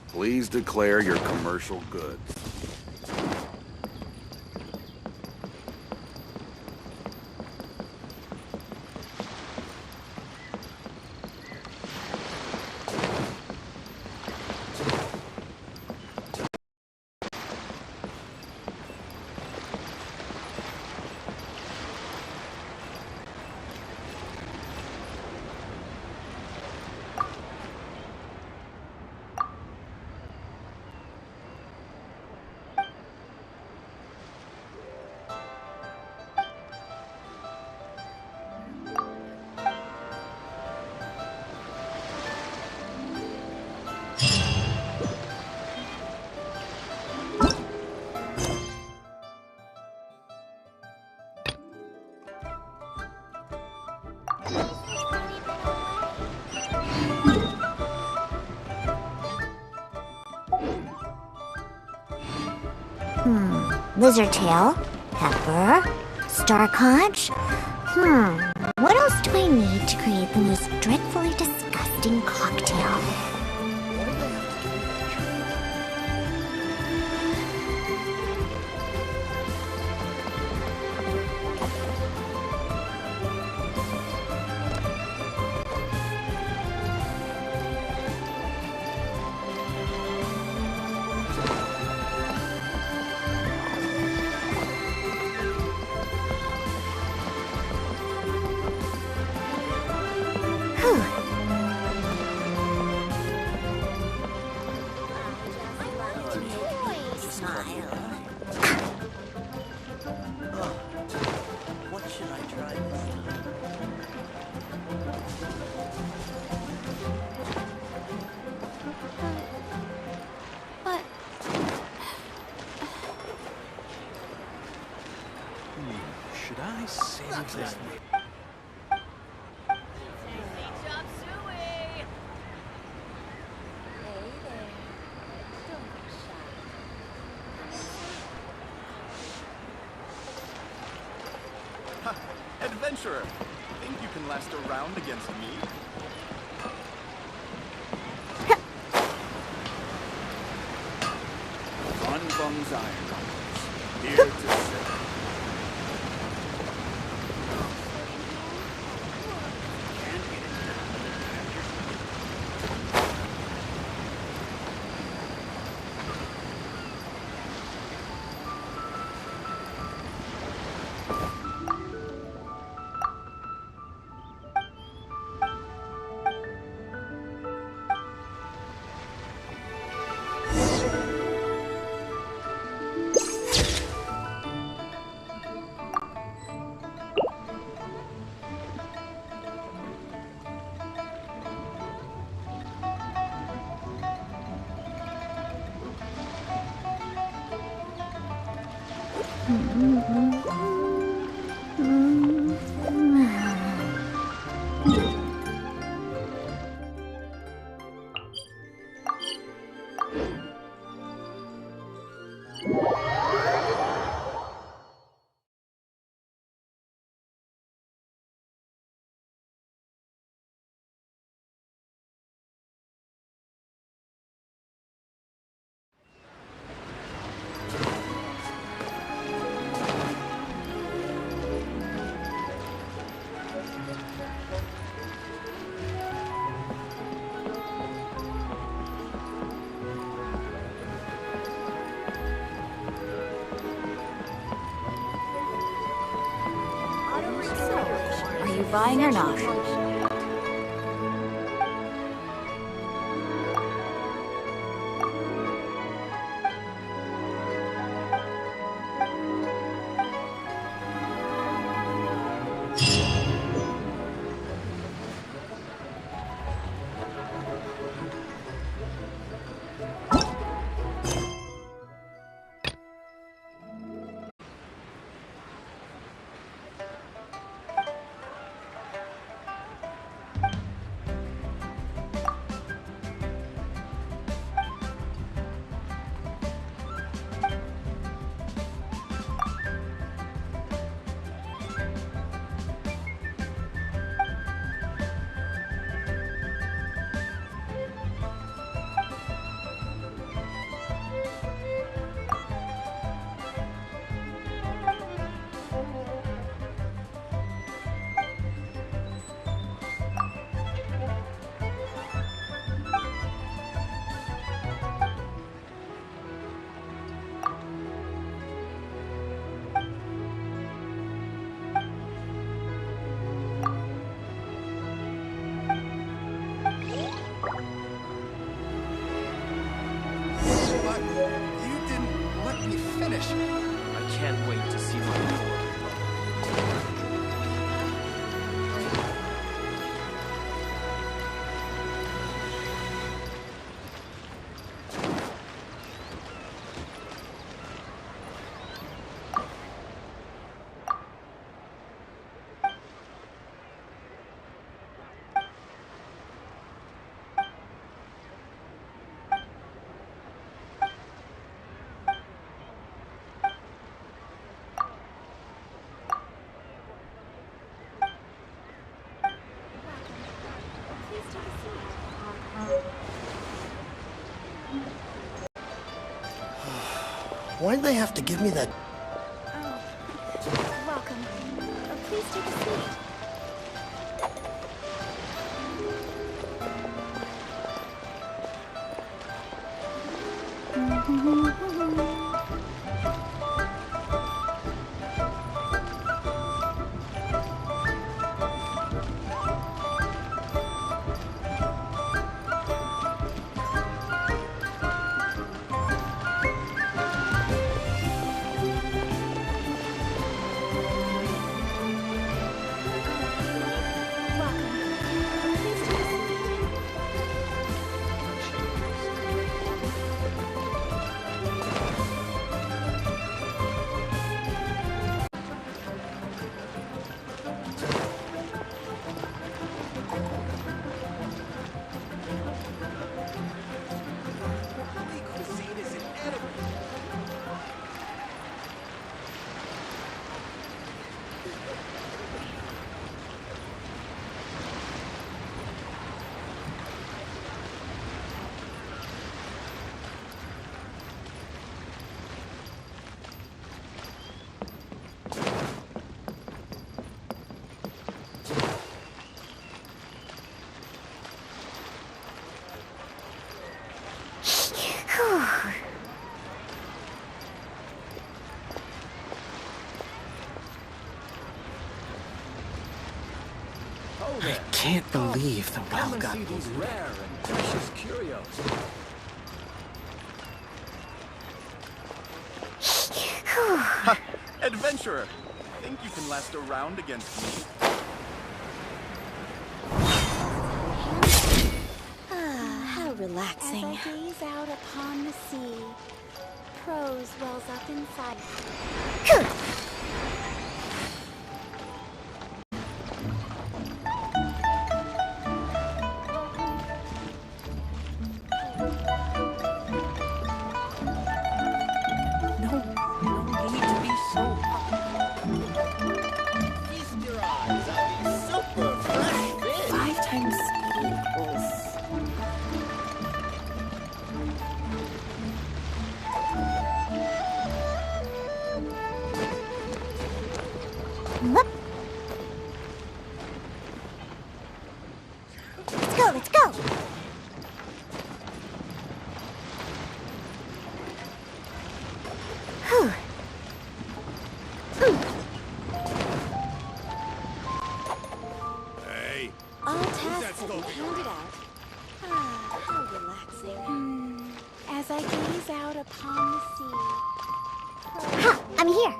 Please declare your commercial goods. Lizard tail, pepper, star conch. What else do I need to create the most dreadfully disgusting cocktail? Should I save this? Adventurer, think you can last a round against me? Von Bung's Iron, here to serve. Are you buying or not? I can't wait to see my reward. Why'd they have to give me that? Welcome. Please take a seat. I Can't believe the well got these rare and precious curios. Adventurer, think you can last a round against me? How relaxing. As I gaze out upon the sea, prose wells up inside. Let's go! Whew. Hey! All tasks have been handed out. How relaxing. As I gaze out upon the sea. Ha! I'm here!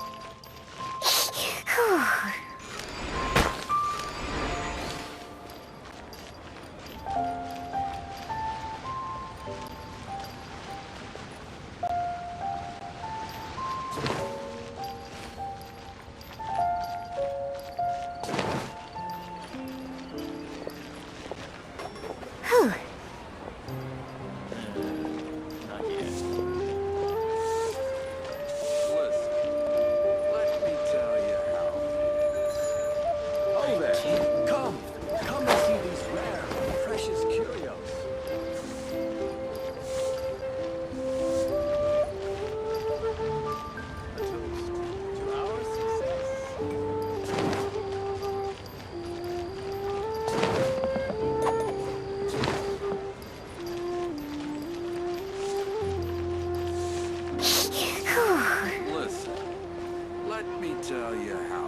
Whew. Listen, let me tell you how.